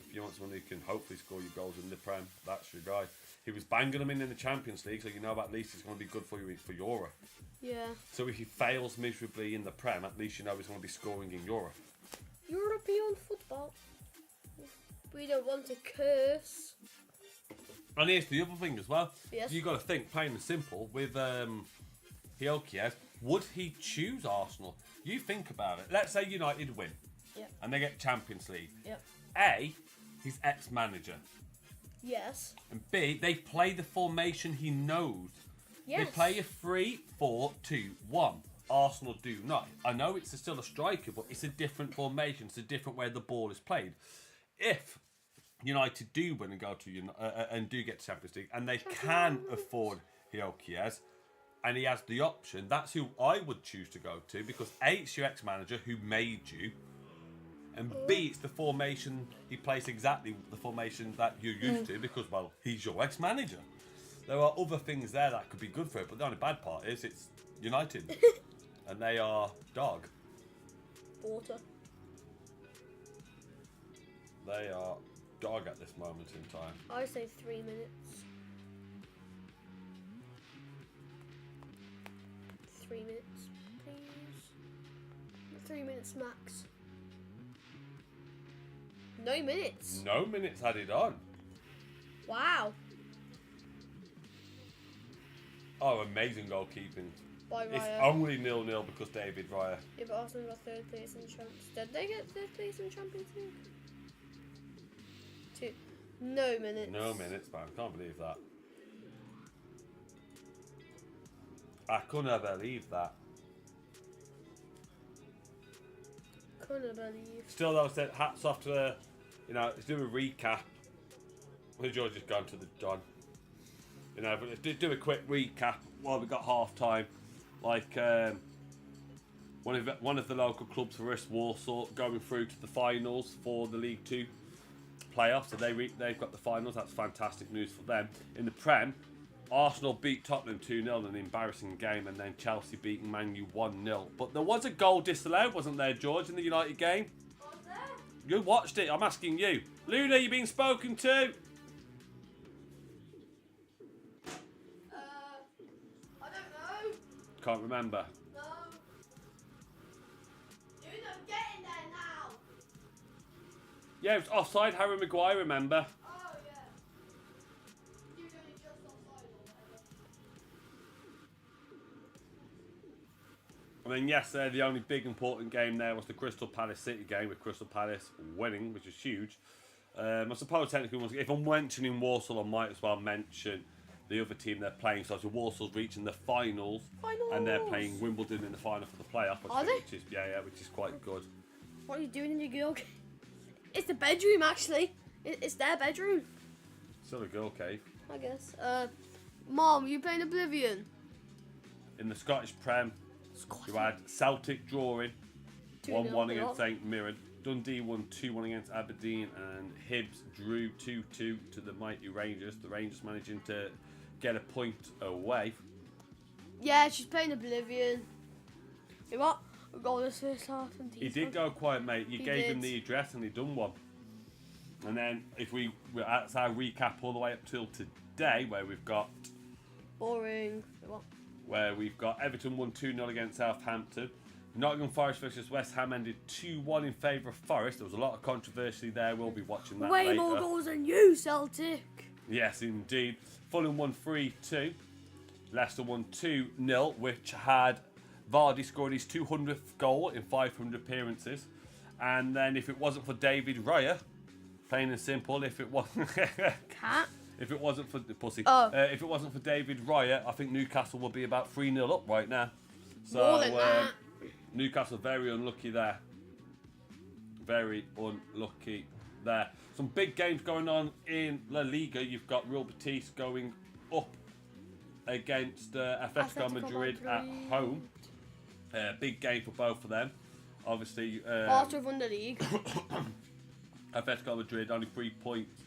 If you want someone who can hopefully score your goals in the Prem, that's your guy. He was banging them in the Champions League, so at least it's going to be good for you for Europe. Yeah. So if he fails miserably in the Prem, at least he's going to be scoring in Europe. European football. We don't want to curse. And here's the other thing as well. Yes. You've got to think, plain and simple, with Giochier, would he choose Arsenal? You think about it. Let's say United win. Yep. And they get Champions League. Yep. A, he's ex-manager. Yes. And B, they play the formation he knows. Yes. They play a 3-4-2-1. Arsenal do not. I know it's still a striker, but it's a different formation. It's a different way the ball is played. If United do win and go to and do get to Champions League, and they can afford Giochier, and he has the option, that's who I would choose to go to, because A, it's your ex-manager who made you, and B, it's the formation he plays exactly the formation that you're used to, because, well, he's your ex-manager. There are other things there that could be good for it, but the only bad part is it's United, and they are dog. Water. They are dog at this moment in time. I say 3 minutes. 3 minutes, please. 3 minutes max. No minutes. No minutes added on. Wow. Oh, amazing goalkeeping. By It's Raya. only 0-0 because David Raya. Yeah, but Arsenal got 3rd place in Champions. Did they get 3rd place in Champions League? 2. No minutes. No minutes, man. Can't believe that. I couldn't believe that. Couldn't believe. Still, though, said hats off to, let's do a recap. Well, George has gone to the John. But let's do a quick recap while we got half time. Like, one of the local clubs for us, Warsaw, going through to the finals for the League 2 playoffs. So they've got the finals. That's fantastic news for them. In the Prem, Arsenal beat Tottenham 2-0 in an embarrassing game, and then Chelsea beating Man U 1-0. But there was a goal disallowed, wasn't there, George, in the United game? Was there? You watched it. I'm asking you. Luna, you being spoken to? I don't know. Can't remember. No. Dude, I'm getting there now. Yeah, it was offside. Harry Maguire, remember? Oh, yeah. You're going just offside or And then yesterday, the only big important game there was the Crystal Palace City game, with Crystal Palace winning, which is huge. I suppose technically, if I'm mentioning Walsall, I might as well mention the other team they're playing. So Walsall's reaching the finals, and they're playing Wimbledon in the final for the playoff. Are they? Which is quite good. What are you doing in your girl cave? It's the bedroom, actually. It's their bedroom. Still a girl cave. I guess. Mom, you playing Oblivion? In the Scottish Prem, you had Celtic drawing 1-1 against St Mirren. Dundee won 2-1 against Aberdeen, and Hibs drew 2-2 to the mighty Rangers. The Rangers managing to get a point away. Yeah, she's playing Oblivion. You what? A goal this first half. And he did go quiet, mate. You gave him the address and he done one. And then that's our recap all the way up till today, where we've got boring. What? Where we've got Everton won 2-0 against Southampton. Nottingham Forest versus West Ham ended 2-1 in favour of Forest. There was a lot of controversy there. We'll be watching that later. Way more goals than you, Celtic. Yes, indeed. Fulham won 3-2. Leicester won 2-0, which had Vardy scored his 200th goal in 500 appearances. And then if it wasn't for David Raya, plain and simple, if it wasn't... Cat? If it wasn't for... Pussy. Oh. If it wasn't for David Raya, I think Newcastle would be about 3-0 up right now. So, more than that. Newcastle very unlucky there. Very unlucky there. Some big games going on in La Liga. You've got Real Betis going up against Atletico Madrid at home. Big game for both of them. Obviously, Barca won the league. Atletico Madrid only 3 points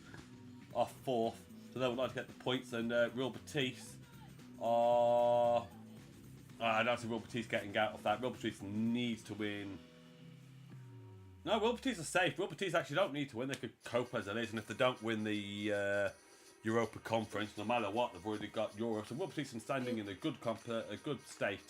off fourth, so they would like to get the points. And Real Betis are... I don't see Real Betis getting out of that. Real Betis needs to win. No, Real Betis are safe. Real Betis actually don't need to win. They could cope as it is, and if they don't win the Europa Conference, no matter what, they've already got Europe. So Real Betis are standing in a good state.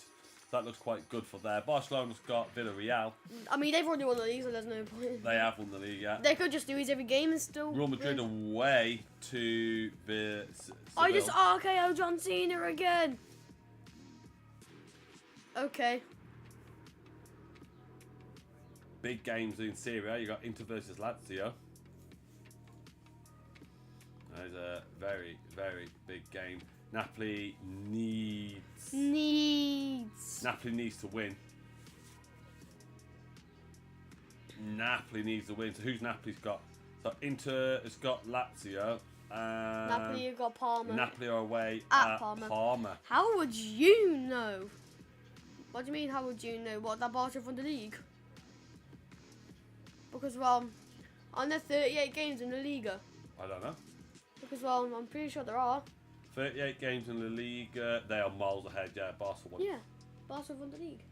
So that looks quite good for there. Barcelona's got Villarreal. I mean, they've already won the league, so there's no point. They have won the league, yeah. They could just lose every game and still... Real Madrid away to Seville. I just RKO John Cena again. Okay. Big games in Serie A. You got Inter versus Lazio. That is a very, very big game. Napoli needs to win. Napoli needs to win. So who's Napoli's got? So Inter has got Lazio. Napoli have got Parma. Napoli are away at Parma. How would you know? What do you mean, how would you know? What, that Barca won the league? Because, well, aren't there 38 games in the Liga? I don't know. Because, well, I'm pretty sure there are. 38 games in the Liga. They are miles ahead, yeah. Barca won. Yeah, Barca won the league.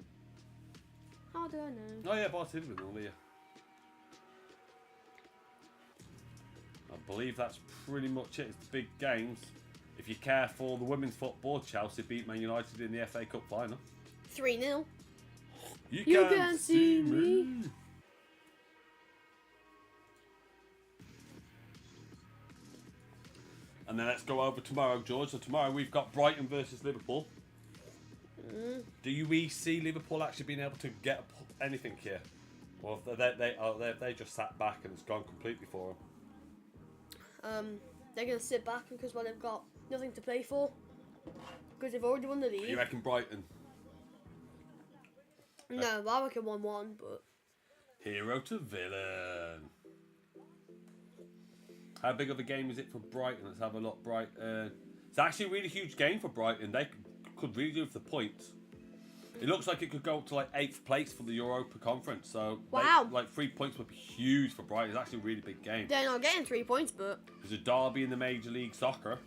How do I know? Oh, yeah, Barca did win the league. I believe that's pretty much it. It's the big games. If you care for the women's football, Chelsea beat Man United in the FA Cup final. 3-0. You can see me. And then let's go over tomorrow, George. So tomorrow we've got Brighton versus Liverpool. Do we see Liverpool actually being able to get anything here? Or have they just sat back and it's gone completely for them? They're going to sit back because, well, they've got nothing to play for. Because they've already won the league. You reckon Brighton? No, I reckon 1-1, but... Hero to villain. How big of a game is it for Brighton? Let's have a look. Brighton. It's actually a really huge game for Brighton. They could really do with the points. It looks like it could go up to like 8th place for the Europa Conference. So, wow. 3 points would be huge for Brighton. It's actually a really big game. They're not getting 3 points, but... There's a derby in the Major League Soccer.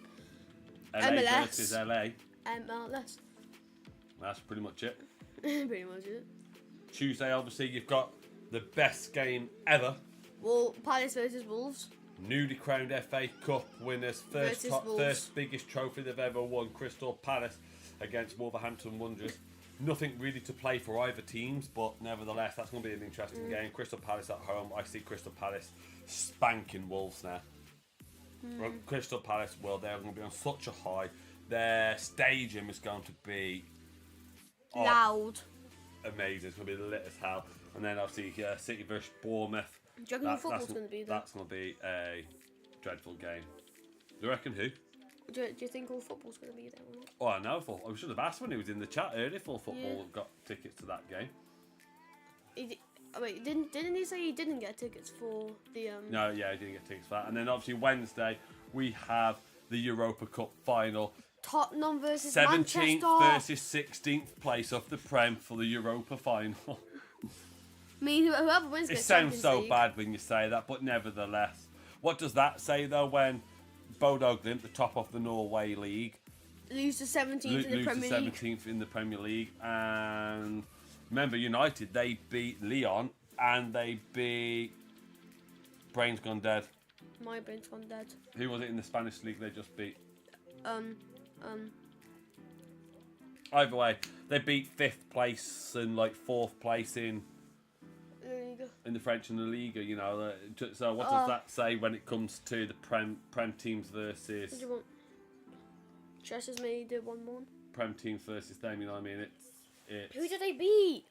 LA MLS versus LA. MLS. That's pretty much it. Pretty much it. Tuesday, obviously, you've got the best game ever. Well, Palace versus Wolves. Newly crowned FA Cup winners. First biggest trophy they've ever won. Crystal Palace against Wolverhampton Wanderers. Nothing really to play for either teams, but nevertheless, that's going to be an interesting game. Crystal Palace at home. I see Crystal Palace spanking Wolves now. Well, Crystal Palace, well, they're going to be on such a high. Their stadium is going to be loud. amazing. It's going to be lit as hell. And then obviously City versus Bournemouth. Do you reckon the football's going to be there? That's going to be a dreadful game. Do you reckon who? Do you think all football's going to be there or not? Oh, I know. I should have asked when he was in the chat earlier. Full football got tickets to that game. Wait, didn't he say he didn't get tickets for the No, yeah, he didn't get tickets for that. And then obviously Wednesday we have the Europa Cup final. Tottenham versus 17th Manchester. versus 16th place of the Prem for the Europa final. I mean, whoever wins It gets sounds Champions so League. bad when you say that, but nevertheless. What does that say though when Bodo Glimt, the top of the Norway League, Lose to 17th in the lose to Premier League. 17th in the Premier League, and remember United, they beat Lyon and they beat Brain's Gone Dead. My brain's gone dead. Who was it in the Spanish league they just beat? Either way, they beat 5th place and like 4th place in the French and the Liga, you know. So what does that say when it comes to the Prem teams versus... What do you want? Chester's made it 1-1. Prem teams versus them, you know what I mean? It's Who did they beat?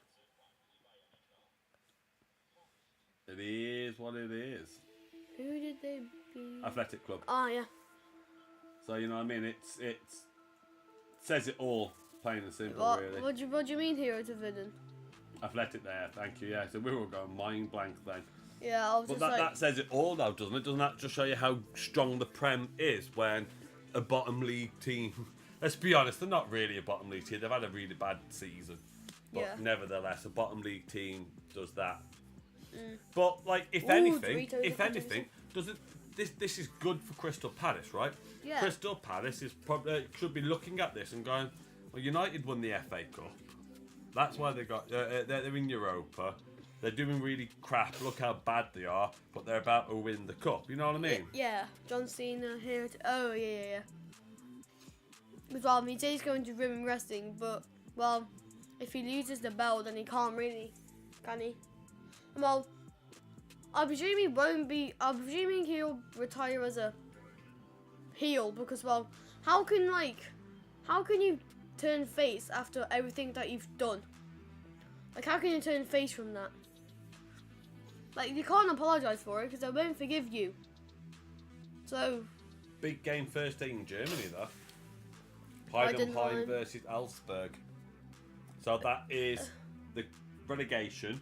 It is what it is. Who did they beat? Athletic Club. Oh, yeah. So, you know what I mean? It says it all, plain and simple, really. What do you mean hero to villain? Athletic there, thank you, yeah. So we were going mind blank then. Yeah, I was But just that says it all though, doesn't it? Doesn't that just show you how strong the Prem is when a bottom league team... Let's be honest, they're not really a bottom league team. They've had a really bad season. But nevertheless, a bottom league team does that. But, like, if anything, does it... This is good for Crystal Palace, right? Yeah. Crystal Palace is probably should be looking at this and going, well, United won the FA Cup. That's why they got. They're in Europa. They're doing really crap. Look how bad they are, but they're about to win the cup. You know what I mean? Yeah. John Cena here. Oh yeah. Well, I mean, he's going to Roman wrestling, but well, if he loses the belt, then he can't really, can he? Well, I presume he won't be. I'm presuming he'll retire as a heel because, well, how can you turn face after everything that you've done? Like, how can you turn face from that? Like, you can't apologise for it because they won't forgive you. So. Big game first day in Germany though. Heidenheim versus Elfsberg. So that is the relegation.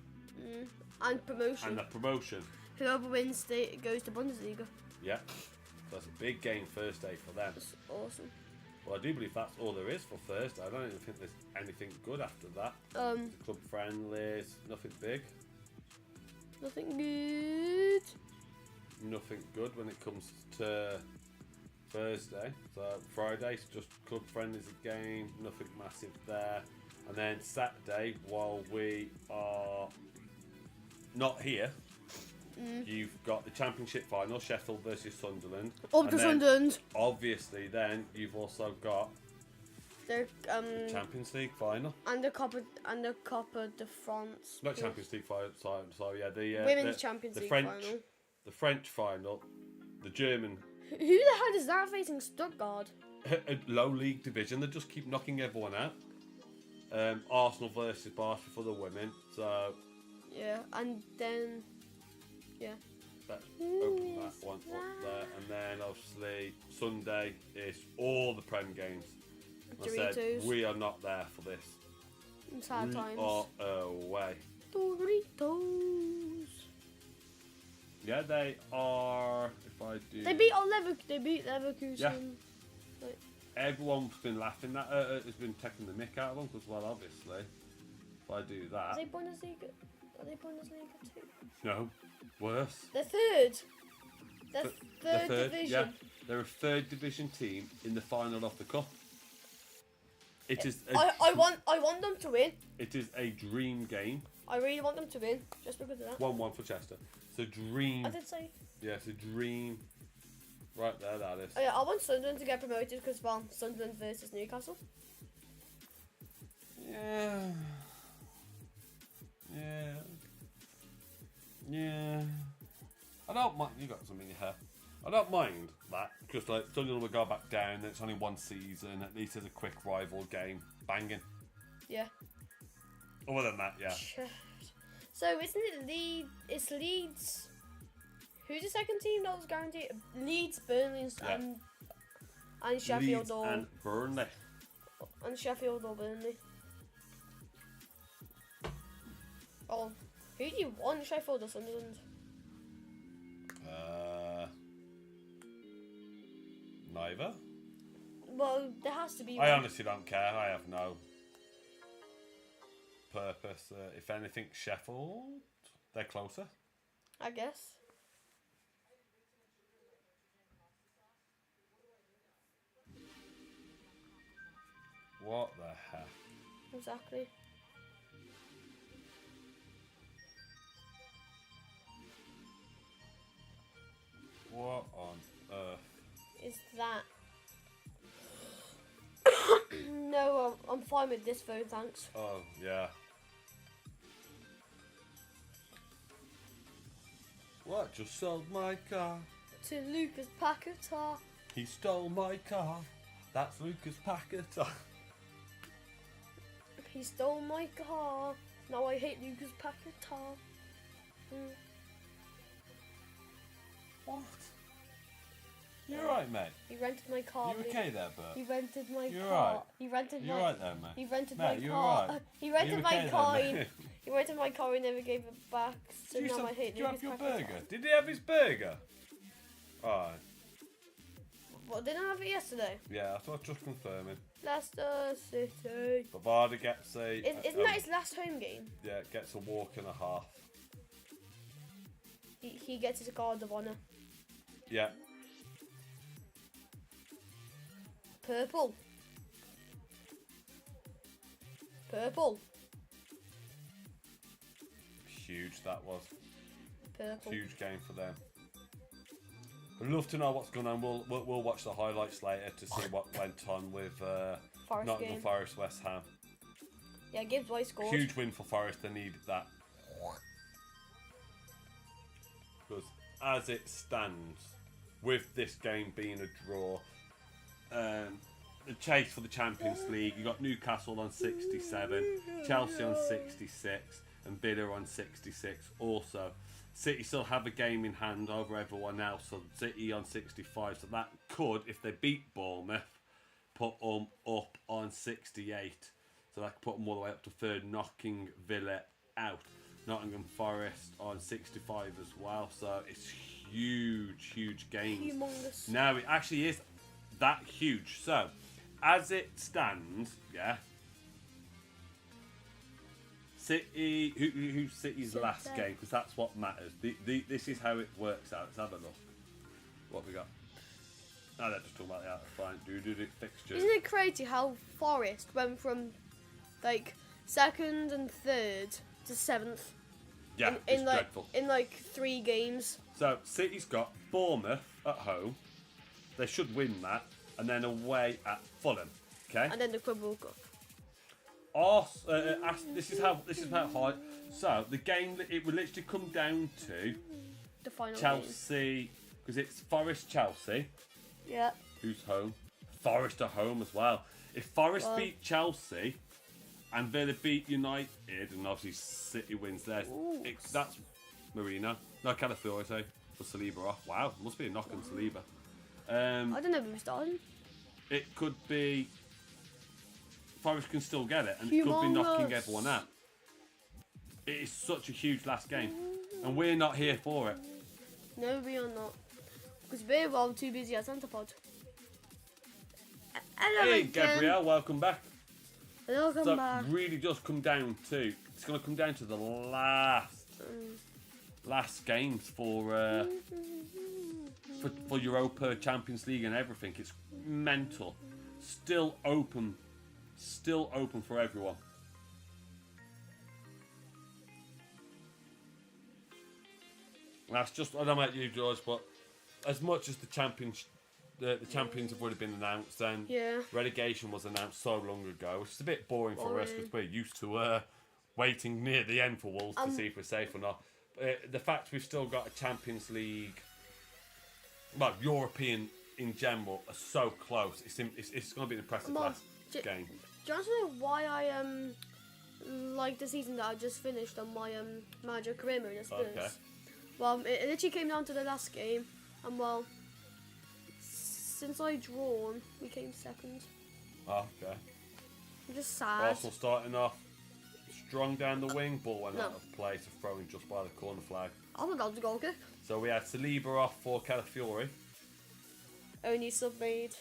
And promotion. And the promotion. Whoever wins goes to Bundesliga. Yeah. That's a big game first day for them. That's awesome. Well, I do believe that's all there is for Thursday. I don't even think there's anything good after that. Club friendlies, nothing big. Nothing good. Nothing good when it comes to Thursday. So Friday's just club friendlies again. Nothing massive there. And then Saturday, while we are not here, you've got the Championship final, Sheffield versus Sunderland. Up to Sunderland. Obviously, then you've also got the Champions League final and the Copa de France. Not Champions League final. So yeah, the Women's Champions League French final. The French final, the German. Who the hell is that facing Stuttgart? A low league division. They just keep knocking everyone out. Arsenal versus Barca for the women. So yeah, and then let's open that one up there, and then obviously Sunday is all the Prem games. I said we are not there for this. Sad times. We are away. Doritos. Yeah, they are. If I do, They beat Leverkusen. Yeah. Everyone's been laughing. That has been taking the mick out of them because, well, obviously, if I do that. Are they Bundesliga 2? No, worse. They're third. They're third division. Yeah, they're a third division team in the final of the cup. It is. I want them to win. It is a dream game. I really want them to win, just because of that. 1-1 for Chester. It's a dream. I did say. Yeah, it's a dream. Right there, that is. Oh yeah, I want Sunderland to get promoted because, well, Sunderland versus Newcastle. Yeah. I don't mind. You got something in your hair. I don't mind that because like Sunderland will go back down. It's only one season. At least there's a quick rival game. Banging. Yeah. Other than that, yeah. So isn't it Leeds? It's Leeds. Who's the second team that was guaranteed? Leeds, Burnley, and Sheffield Leeds or and Burnley. and Sheffield or Burnley. Oh, who do you want, Sheffield or Sunderland? Neither. Well, there has to be I one. honestly don't care. I have no purpose. If anything, Sheffield, they're closer. I guess. What the heck? Exactly. What on earth? Is that? No, I'm fine with this phone, thanks. Oh, yeah. What? Just sold my car. To Lucas Paquetá. He stole my car. That's Lucas Paquetá. He stole my car. Now I hate Lucas Paquetá. What? You're right, mate. He rented my car. You okay there, Bert? He rented my You're car. right. He rented You're my. right there, mate. He rented Mate, my you're car. right. He rented You my okay car. there, mate? He rented my car. He never gave it back. So now I hate Did you have Lucas your Paquetá. burger? Did he have his burger? Alright. What, didn't I have it yesterday? Yeah, I thought just confirming. Leicester City. Bavada gets a... Isn't that his last home game? Yeah, gets a walk and a half. He gets his guard of honour. Yeah. Purple. Purple. Huge that was. Purple. Huge game for them. I'd love to know what's going on. We'll watch the highlights later to see what went on with Forest Nottingham game. Forest West Ham. Yeah, Gibbs White scored. Huge win for Forest. They needed that. Because as it stands, with this game being a draw, the chase for the Champions League, you got Newcastle on 67, Chelsea on 66, and Villa on 66 also. City still have a game in hand over everyone else, so City on 65, so that could, if they beat Bournemouth, put them up on 68. So that could put them all the way up to third, knocking Villa out. Nottingham Forest on 65 as well, so it's huge games. Humongous. Now it actually is that huge. So as it stands, yeah, City, who's City's last game? Because that's what matters. This is how it works out. Let's have a look. What we got? No, they're just talking about the out of fine. Do fixtures. Isn't it crazy how Forest went from like second and third to seventh? Yeah, in it's like dreadful. in like 3 games. So City's got Bournemouth at home. They should win that, and then away at Fulham. Okay. And then the Club World Cup. This is how high. So the game, it will literally come down to The final Chelsea, because it's Forest Chelsea, game. Yeah. who's home. Forest are home as well. If Forest Well. beat Chelsea and Villa beat United, and obviously City wins theirs, Ooh. that's Marino. No, Calafiore, say, for Saliba off. Wow, must be a knock on Saliba. I don't know who's starting. It could be Forest can still get it, and it could be knocking Humongous. everyone out. It is such a huge last game, and we're not here for it. No, we are not. Because we're all too busy at Santapod. Hello Hey, again. Gabrielle, welcome back. Welcome So back. really does come down to, it's going to come down to the last games for Europa, Champions League and everything. It's mental. Still open for everyone. That's just, I don't know about you, George, but as much as the champions have already been announced, and Yeah. relegation was announced so long ago, which is a bit boring for us Boring. because we're used to waiting near the end for Wolves to see if we're safe or not. The fact we've still got a Champions League, well, European in general, are so close. It's going to be an impressive Mark, last game. Do you want to know why I like the season that I just finished on my manager career mode, I suppose. Okay. Well, it literally came down to the last game, and well, since I drawn, we came second. Oh, okay. I'm just sad. Arsenal starting off strong down the wing, ball went No. out of play to throw in just by the corner flag. I thought that was a goal kick. So we had Saliba off for Calafiori. Only sub made.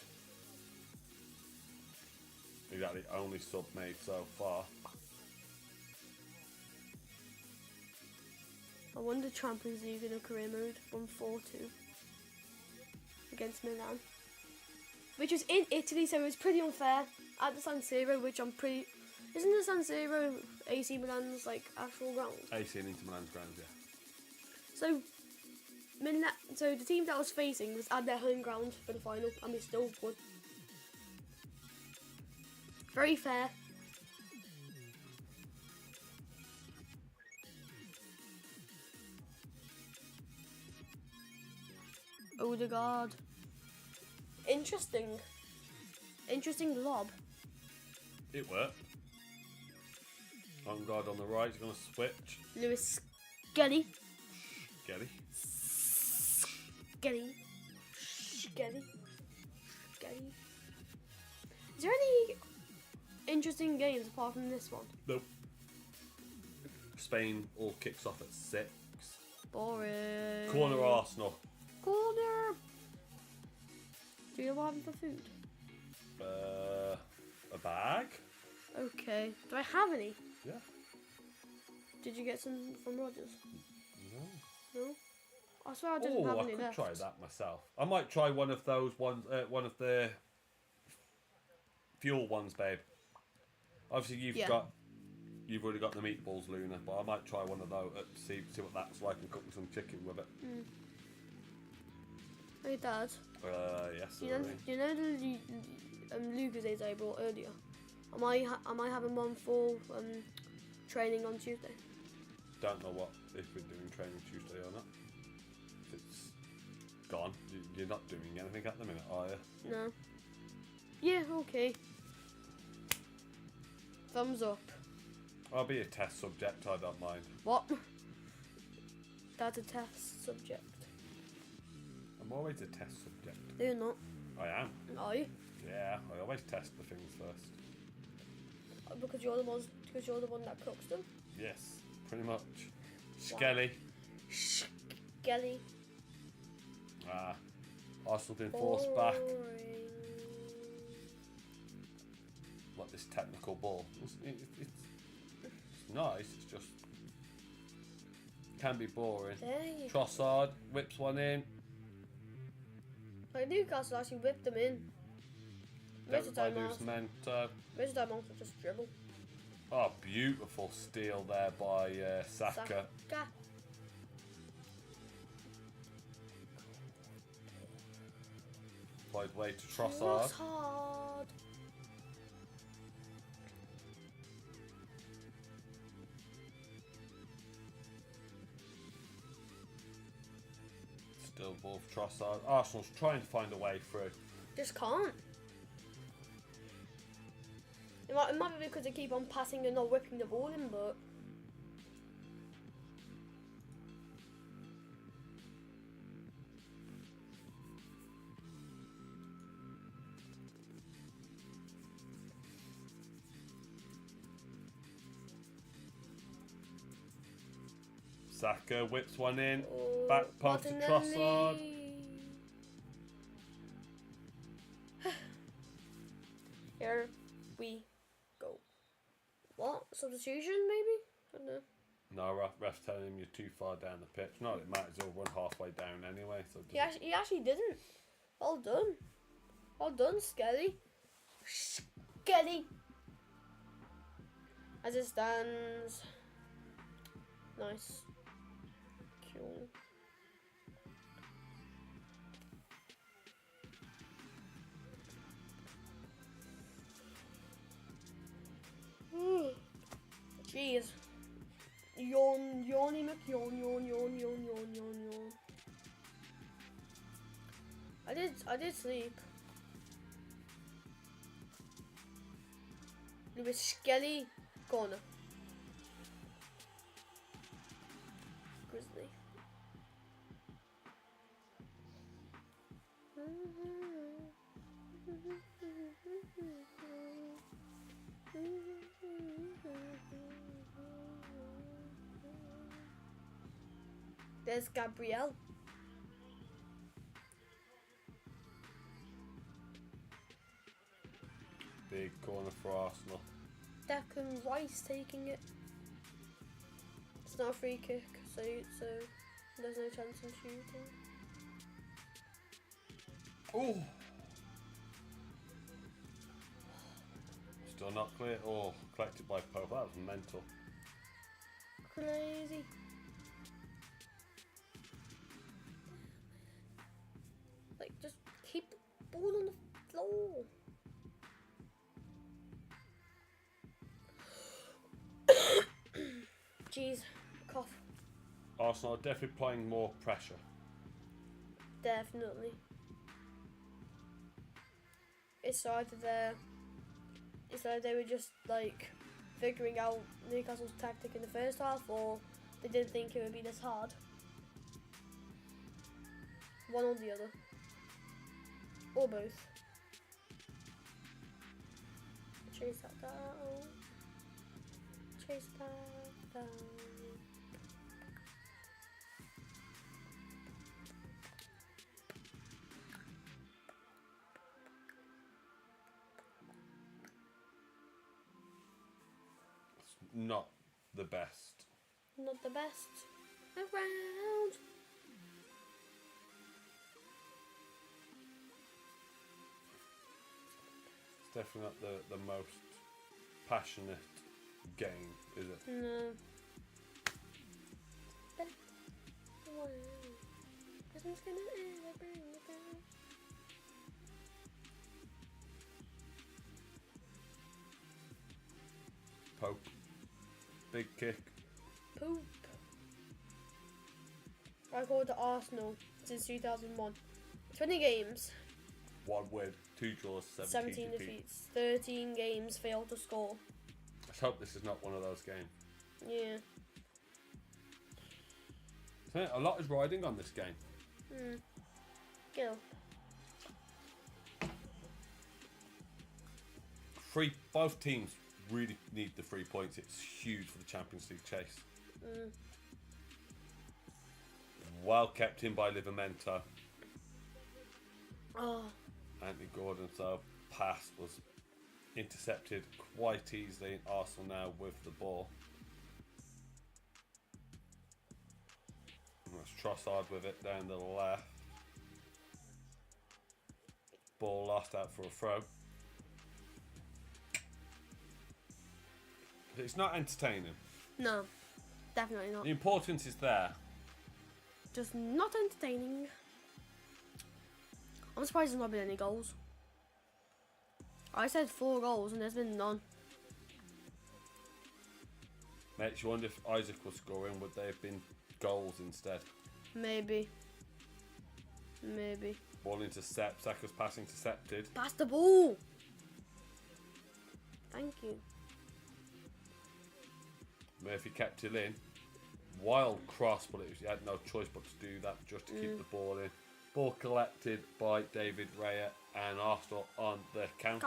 Exactly, only sub made so far. I won the Champions League in a career mode, 1-4-2 against Milan, which was in Italy, so it was pretty unfair at the San Siro, which I'm pretty. Isn't the San Siro AC Milan's like actual ground? AC and Inter Milan's ground, yeah. So, so the team that I was facing was at their home ground for the final, and we still won. Very fair. Odegaard. Interesting lob. It worked. On guard on the right, he's going to switch. Lewis Skelly. Getty. Skelly. Skelly. Skelly. Is there any interesting games apart from this one? Nope. Spain all kicks off at 6. Boring. Corner Arsenal. Corner. Do you know what I'm having for food? A bag? Okay. Do I have any? Yeah. Did you get some from Rogers? No. No. I swear I didn't have Oh, I any could left. try that myself. I might try one of those ones, one of the fuel ones, babe. Obviously, you've already got the meatballs, Luna, but I might try one of those. See what that's like, and cook some chicken with it. Hey, Dad. Yes. You know the Lucozades I brought earlier? Am I having one for training on Tuesday? Don't know what if we're doing training Tuesday or not. It's gone. You're not doing anything at the minute, are you? No. Yeah. Okay. Thumbs up. I'll be a test subject. I don't mind. What? That's a test subject. I'm always a test subject. No, you're not. I am. Are you? Yeah, I always test the things first. Because you're the one that cooks them. Yes, pretty much. Skelly. Skelly. Arsenal being forced back. Boring. Like this technical ball. It's nice, it's just can be boring. There you go. Trossard whips one in. Like Newcastle actually whipped them in. Most of the time, most of the time, Arsenal just dribble. Oh, beautiful steal there by Saka. Played way to Trossard. Still ball for Trossard. Arsenal's trying to find a way through. Just can't. It might be because they keep on passing and not whipping the ball in, but Saka whips one in. Back pass to Trossard. Here we go. What? Substitution, maybe? I don't know. No, ref's telling him you're too far down the pitch. Not that it matters, he'll run halfway down anyway. So He actually didn't. Well done. Well done, Skelly. Skelly. As it stands. Nice. Cool. Jeez. Yawn, yawny McYawn, yawn, yawn, yawn, yawn, yawn, yawn. I did sleep. Lewis Skelly, corner. There's Gabrielle. Big corner for Arsenal. Declan Rice taking it. It's not a free kick, so there's no chance in shooting. Oh! Still not clear. Oh, collected by Pope. That was mental. Crazy. Like, just keep the ball on the floor. Jeez, cough. Arsenal are definitely applying more pressure. Definitely. It's either they were just like figuring out Newcastle's tactic in the first half, or they didn't think it would be this hard. One or the other. Or both. Chase that down. Chase that down. Not the best. Not the best around. It's definitely not the most passionate game, is it? No. Wow. Nothing's gonna ever bring it down. Pope. Big kick. Poop. Record to Arsenal since 2001. 20 games, 1 win, 2 draws, 17 defeats. defeats. 13 games failed to score. Let's hope this is not one of those games. Yeah. So, a lot is riding on this game. Go. Both teams really need the 3 points. It's huge for the Champions League chase. Well kept in by Livramento. Oh. Anthony Gordon's pass was intercepted quite easily. Arsenal now with the ball. And that's Trossard with it down the left. Ball lost out for a throw. It's not entertaining. No, definitely not. The importance is there. Just not entertaining. I'm surprised there's not been any goals. I said 4 goals and there's been none. Makes you wonder if Isaac was scoring, would they have been goals instead? Maybe. Maybe. Ball intercept, Saka's pass intercepted. Pass the ball! Thank you. Murphy kept it in. Wild cross, but he had no choice but to do that just to keep the ball in. Ball collected by David Raya and Arsenal on the counter.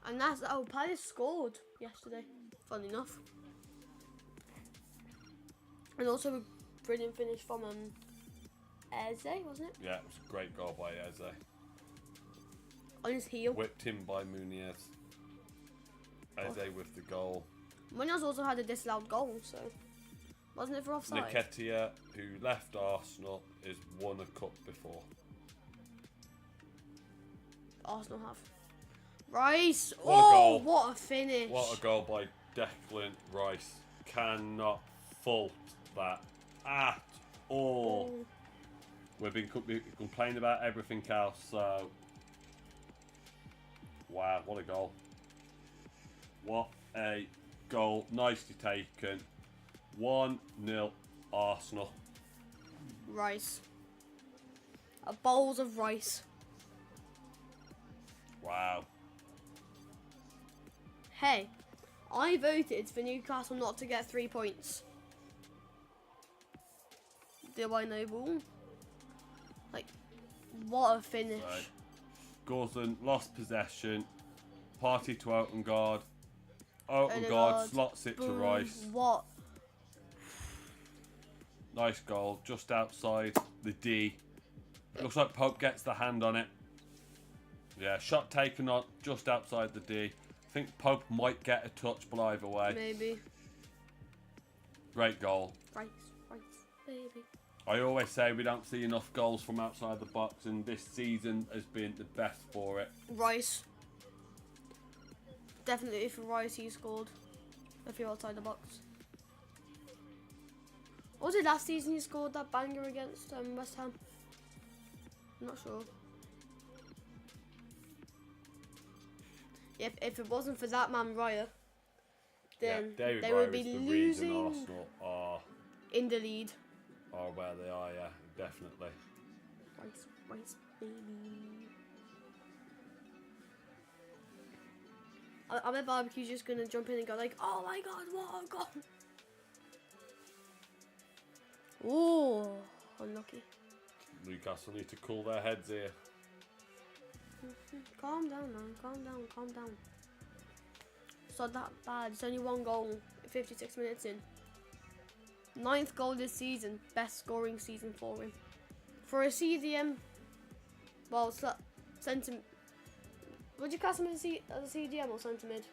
And that's Palace scored yesterday, fun enough. And also a brilliant finish from Eze, wasn't it? Yeah, it was a great goal by Eze. On his heel. Whipped in by Muniz. Eze with the goal. Munoz also had a disallowed goal, so wasn't it for offside? Nketiah, who left Arsenal, has won a cup before. Arsenal have. Rice! What a goal. What a finish! What a goal by Declan Rice. Cannot fault that at all. We've been complaining about everything else, so... Wow, what a goal. What a goal. Nicely taken. 1-0 Arsenal. Rice. A bowls of rice. Wow. Hey, I voted for Newcastle not to get 3 points. Do I know ball? Like, What a finish. Right. Gordon lost possession. Party to Odegaard. Odegaard slots it to Boom. Rice. What? Nice goal. Just outside the D. Looks like Pope gets the hand on it. Yeah, shot taken on just outside the D. I think Pope might get a touch, but either way. Maybe. Great goal. Rice, baby. I always say we don't see enough goals from outside the box, and this season has been the best for it. Rice. Definitely for Rice, he scored. If you're outside the box. Or was it last season he scored that banger against West Ham? I'm not sure. If it wasn't for that man Raya, then David they Raya would be is the losing reason Arsenal are in the lead. where they are. Yeah, definitely. Rice, baby. I bet Barbecue's just gonna jump in and go like, "Oh my God, what a goal!" Ooh, unlucky. Newcastle need to cool their heads here. Calm down, man. Calm down. It's not that bad. It's only one goal, 56 minutes in. 9th goal this season. Best scoring season for him. For a CDM, well, centre. Would you class him as a CDM or centre mid?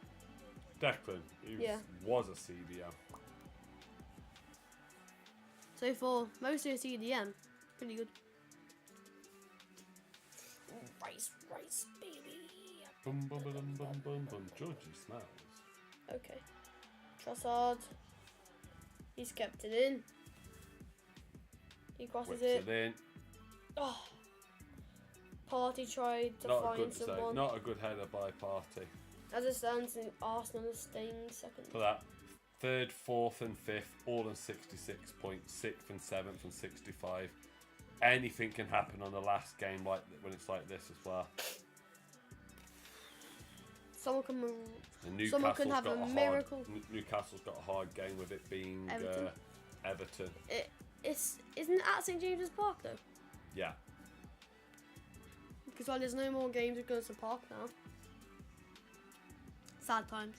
Declan, he was a CDM. So for mostly a CDM, pretty good. Rice, baby. Bum bum bum bum bum bum. Georgie smells. Okay. Trossard. He's kept it in. He crosses Whips it. it in. Oh. Party tried to find someone. Not a good header by Party. As it stands, Arsenal is staying second. For that, 3rd, 4th, and 5th, all on 66 points. 6th and 7th and 65. Anything can happen on the last game, like when it's like this as well. Someone can have a miracle. Newcastle's got a hard game with it being Everton. Isn't it at St James's Park though? Yeah. Because there's no more games at Goodison Park now. Sad times.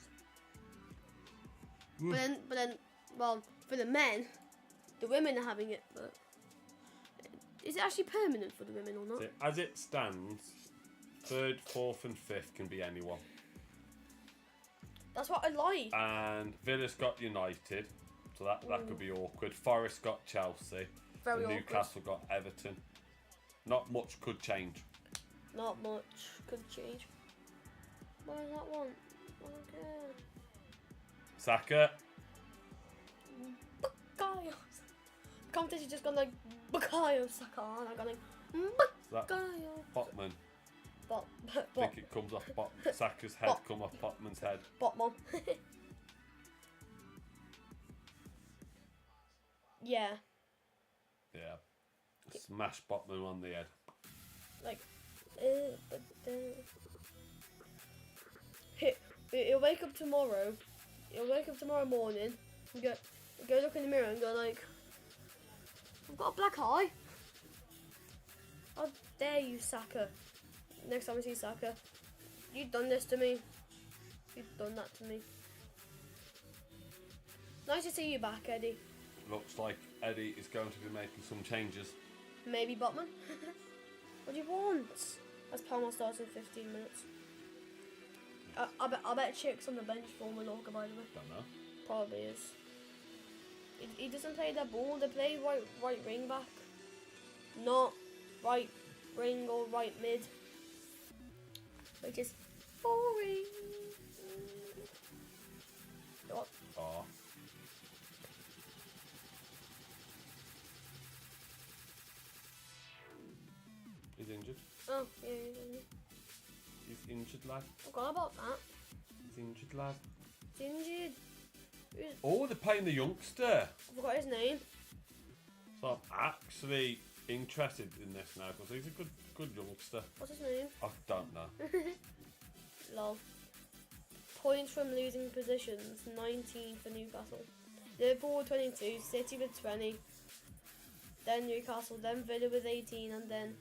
But then, well, for the men, the women are having it. But is it actually permanent for the women or not? As it stands, 3rd, 4th, and 5th can be anyone. That's what I like. And Villa's got United, so that could be awkward. Forest got Chelsea. Very and awkward. Newcastle got Everton. Not much could change. Not much could change. What is that one? Okay. Saka. Bukayo. Competition just gone like Bukayo Saka, and I got like Bukayo. Botman. I think it comes off Saka's head, come off Botman's head. Botman. Yeah. Yeah. Smash Botman on the head. Like, he'll wake up tomorrow. He'll wake up tomorrow morning and go look in the mirror and go like, I've got a black eye. How dare you, Saka? Next time I see Saka, you've done this to me. You've done that to me. Nice to see you back, Eddie. Looks like Eddie is going to be making some changes. Maybe Botman. What do you want? As Palmer starts in 15 minutes. I bet Chick's on the bench for Mallorca, by the way. Don't know. Probably is. He doesn't play that ball. They play right wing back, not right wing or right mid, which is boring. What? Oh. He's injured. Oh, yeah, he's injured. He's injured, lad. Forgot about that. He's injured, lad. He's injured. Oh, they're playing the youngster. I forgot his name. So I'm actually interested in this now because he's a good youngster. What's his name? I don't know. Lol. Points from losing positions, 19 for Newcastle. Liverpool 22, City with 20. Then Newcastle, then Villa with 18, and then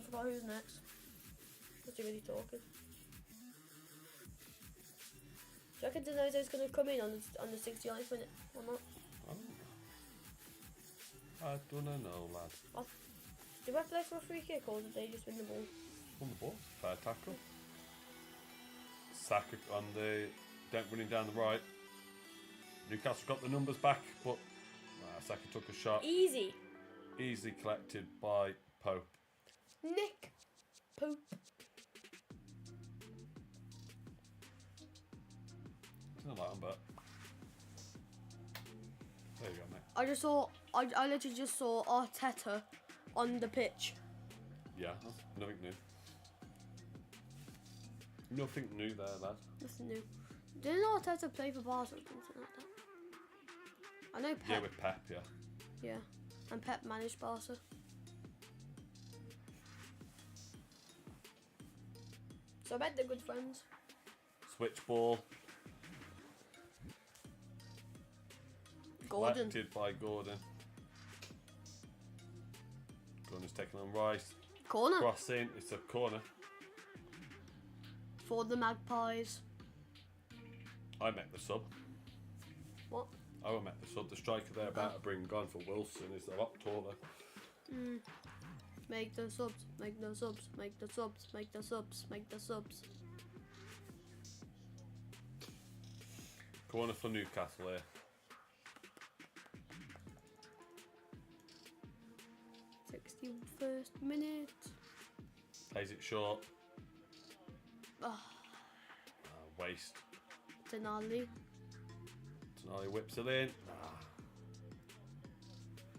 forgot who's next. What's he really talking? Do you reckon Denozo's going to come in on the 69th minute or not? I don't know, lad. Did we play for a free kick or did they just win the ball? On the ball. Fair tackle. Saka on the running down the right. Newcastle got the numbers back, but Saka took a shot. Easy. Easily collected by Pope. Nick Pope. Doesn't like him, but there you go, mate. I literally just saw Arteta on the pitch. Yeah, that's nothing new. Nothing new there, lad. Nothing new. Didn't Arteta play for Barca or something like that? I know Pep. Yeah, with Pep, yeah. Yeah, and Pep managed Barca. So I bet they're good friends. Switch ball. Gordon. Collected by Gordon. Gordon's taking on Rice. Corner. Crossing. It's a corner. For the Magpies. I met the sub. What? I met the sub. The striker they're about to bring on for Wilson is a lot taller. Make the subs. Make the subs. Make the subs. Make the subs. Make the subs. Corner for Newcastle here. First minute. Plays it short. Waste. Denali. Tonali whips it in.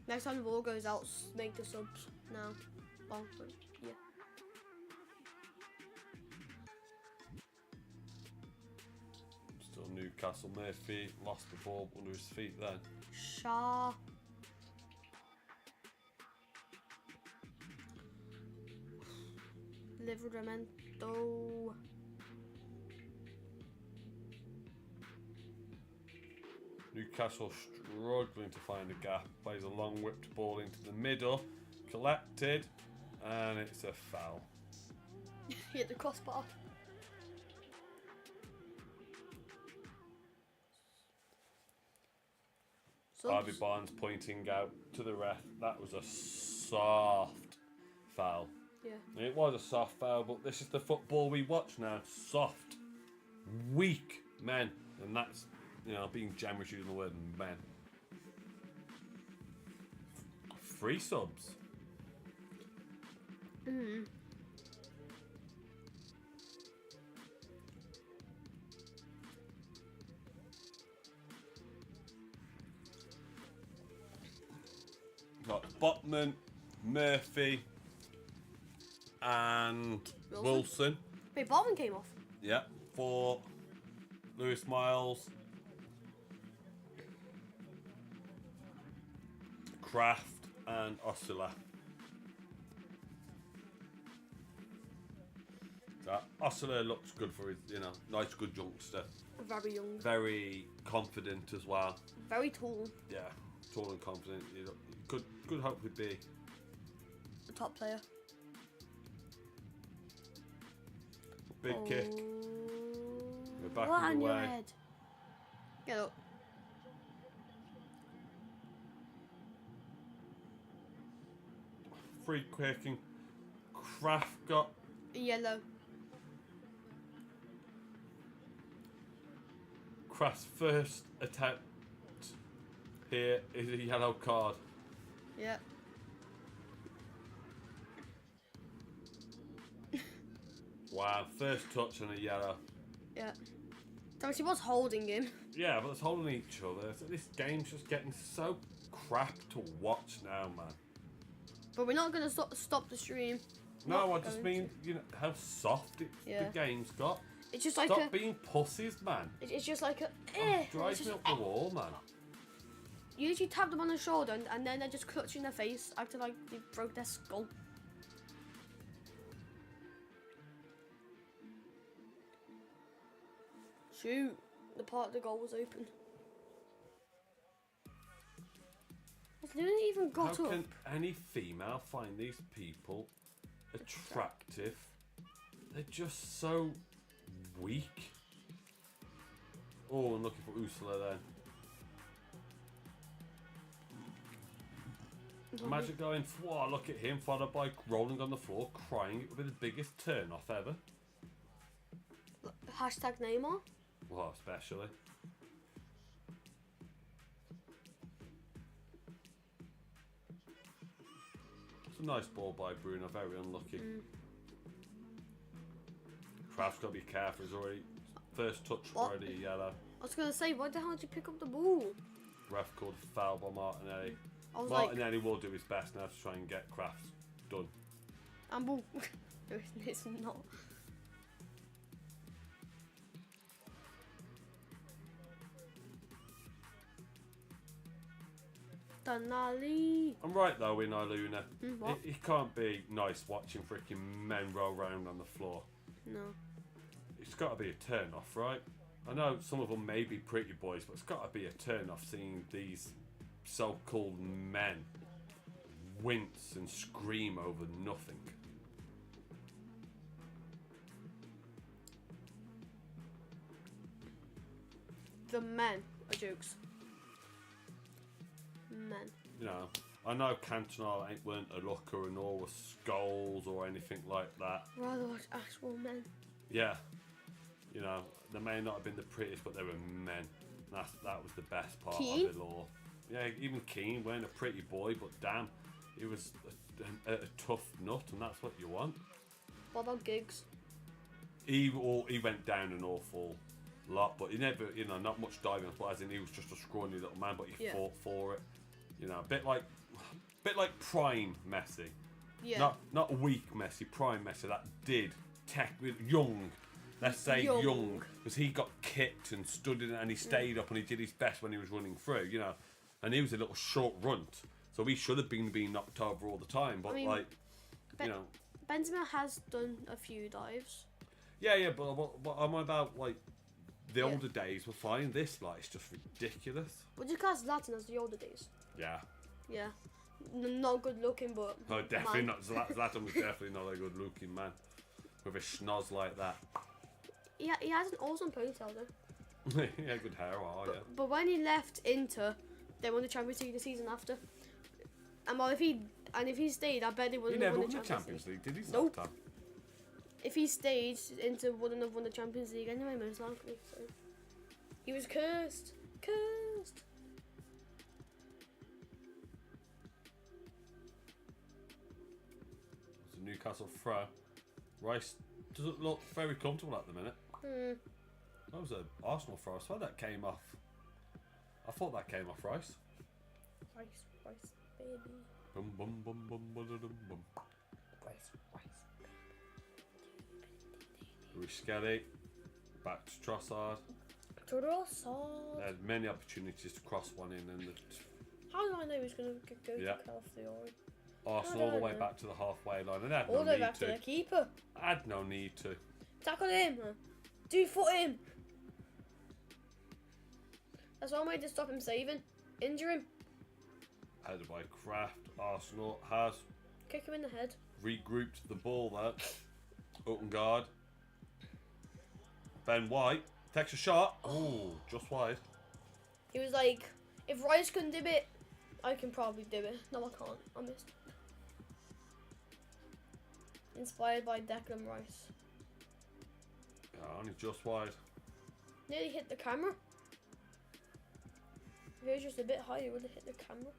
Next time the ball goes out, make the subs now. Oh, yeah. Still Newcastle. Murphy lost the ball under his feet then. Shaw. Livramento. Newcastle struggling to find a gap. Plays a long whipped ball into the middle. Collected. And it's a foul. Hit the crossbar. Harvey Barnes pointing out to the ref. That was a soft foul. Yeah. It was a soft foul, but this is the football we watch now. Soft, weak men. And that's, being generous using the word men. Free subs. Got Botman, Murphy, and Wilson. Wait, Botman came off. Yeah, for Lewis Miles, Kraft, and Osula. So Osula looks good for his, nice, good youngster. Very young. Very confident as well. Very tall. Yeah, tall and confident. Could hopefully be A top player. big kick. We're back on in the your way. head. Get up. Free kicking. Kraft got Yellow. Kraft's first attempt here is a yellow card. Yeah. Wow, first touch and a yellow. Yeah. So she was holding him. Yeah, but it's holding each other. So this game's just getting so crap to watch now, man. But we're not going to stop the stream. No, I just mean, how soft the game's got. It's just like Stop being pussies, man. It's just like a... Drives me up the wall, man. You literally tap them on the shoulder and then they're just clutching their face, acting like they broke their skull. Shoot. The part of the goal was open. They didn't even got How up. can any female find these people attractive. They're just so weak. Oh, I'm looking for Ursula then. Imagine going, wow, look at him, followed by rolling on the floor, crying. It would be the biggest turn off ever. Hashtag Neymar. Well, especially. It's a nice ball by Bruno, very unlucky. Kraft's got to be careful, he's already, first touch already yellow. I was going to say, why the hell did you pick up the ball? Ref called a foul by Martinelli. I was Martinelli will do his best now to try and get Kraft done. And ball. No, it's not. Donali. I'm right though in Luna. What? It can't be nice watching freaking men roll around on the floor. No. It's got to be a turn off, right? I know some of them may be pretty boys, but it's got to be a turn off seeing these so-called men wince and scream over nothing. The men are jokes. Men. You know, I know Cantona weren't a looker and all was skulls or anything like that. Rather watch actual men. Yeah, you know, they may not have been the prettiest, but they were men. That was the best part Keane? of it all. Yeah, even Keane weren't a pretty boy, but damn, he was a tough nut, and that's what you want. What about Giggs? He went down an awful lot, but he never, you know, not much diving. But as in, he was just a scrawny little man, but he fought for it. You know, a bit like prime Messi. Yeah. Not weak Messi, prime Messi. That did young. Let's say young, because he got kicked and stood in it, and he stayed up and he did his best when he was running through. You know, and he was a little short runt, so he should have been being knocked over all the time. But I mean, you know, Benzema has done a few dives. Yeah, but what I'm about like. The older days were fine. This, like, it's just ridiculous. Would you class Zlatan as the older days? Yeah. Yeah. Not good looking, but... No, definitely not. Zlatan was definitely not a good looking man. With a schnoz like that. Yeah, he has an awesome ponytail, though. Yeah, good hair, yeah. But when he left Inter, they won the Champions League the season after. And well, if he stayed, I bet they wouldn't have won the Champions League. Did he? Nope. If he stayed, Inter wouldn't have won the Champions League anyway, most likely. So he was cursed. Cursed. It's a Newcastle throw. Rice doesn't look very comfortable at the minute. That was an Arsenal throw. I swear that came off. I thought that came off Rice. Rice, baby. Bum bum bum bum bum bum bum. Rice. Luis Skelly, back to Trossard. They had many opportunities to cross one in, and how do I know he's going to go to Calafiori? Arsenal all the way back to the halfway line, and they had all no the way need back to the keeper. I had no need to. Tackle him. 2-foot him. That's one way to stop him saving. Injure him. Headed by Kraft. Arsenal has kick him in the head. Regrouped the ball there. Odegaard. Ben White takes a shot. Oh, just wide. He was like, if Rice can do it, I can probably do it. No, I can't. I missed. Inspired by Declan Rice. Yeah, only just wide. Nearly hit the camera. If it was just a bit higher, it would have hit the camera.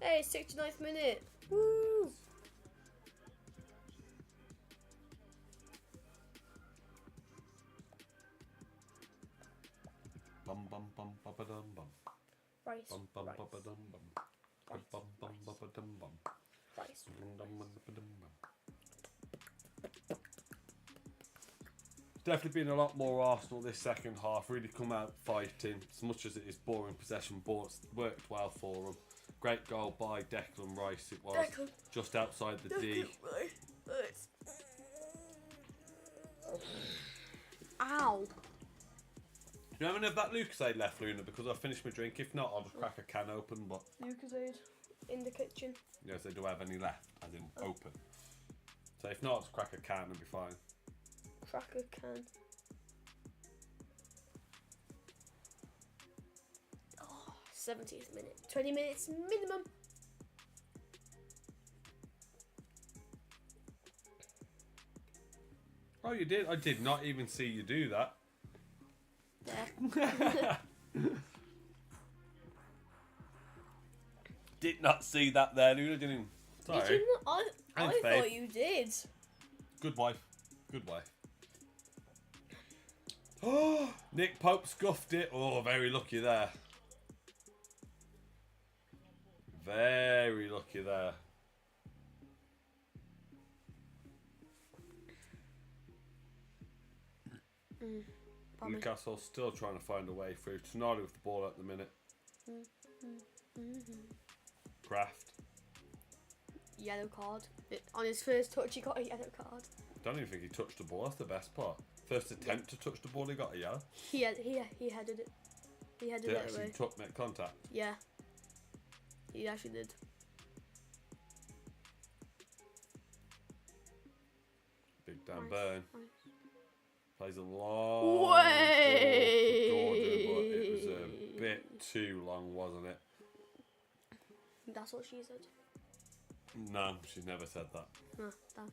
Hey, 69th minute. Woo! Bum bum bum ba ba dum bum. Rice. Bum bum Rice. ba ba dum bum. Rice. Bum bum ba ba dum bum. Rice. Definitely been a lot more Arsenal this second half. Really come out fighting. As much as it is boring possession, but it's worked well for them. Great goal by Declan Rice. It was just outside the D. Ow. Do you have any of that Lucasade left, Luna? Because I've finished my drink. If not, I'll just crack a can open. But Lucasade in the kitchen. yes, they do have any left, as in open. So if not, just crack a can and be fine. Cracker can. Oh, 70th minute. 20 minutes minimum. Oh, you did? I did not even see you do that. There. Did not see that there, Luna. Didn't. Sorry. Did you not? I Thanks, thought babe. you did. Good wife. Good wife. Oh, Nick Pope scuffed it. Oh, very lucky there. Very lucky there. Newcastle still trying to find a way through. Tonali with the ball at the minute. Kraft. Yellow card. On his first touch, he got a yellow card. Don't even think he touched the ball. That's the best part. First attempt to touch the ball, he got a yellow. He headed it. He headed Did it actually away. make contact. Yeah. He actually did. Big Dan Nice, Burn. nice. Plays a long Way. ball for Gordon, but it was a bit too long, wasn't it? That's what she said. No, she's never said that. No, damn.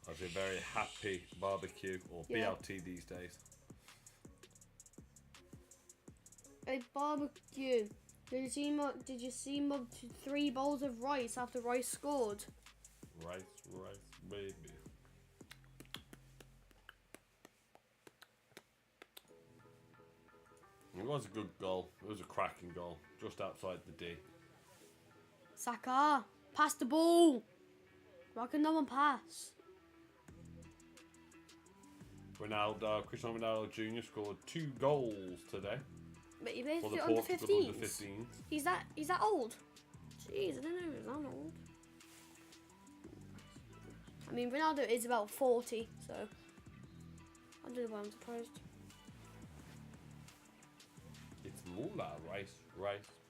I was a very happy barbecue, or Yeah. BLT these days. A barbecue. Did you see my 3 bowls of rice after Rice scored? Rice, baby. It was a good goal. It was a cracking goal, just outside the D. Saka, pass the ball. Why can no one pass? Cristiano Ronaldo Jr. scored 2 goals today But he plays for for the the under Portugal under 15s. 15s. He's that old. Jeez, I didn't know he was that old. I mean, Ronaldo is about 40, so I don't know why I'm surprised. It's moolah, rice,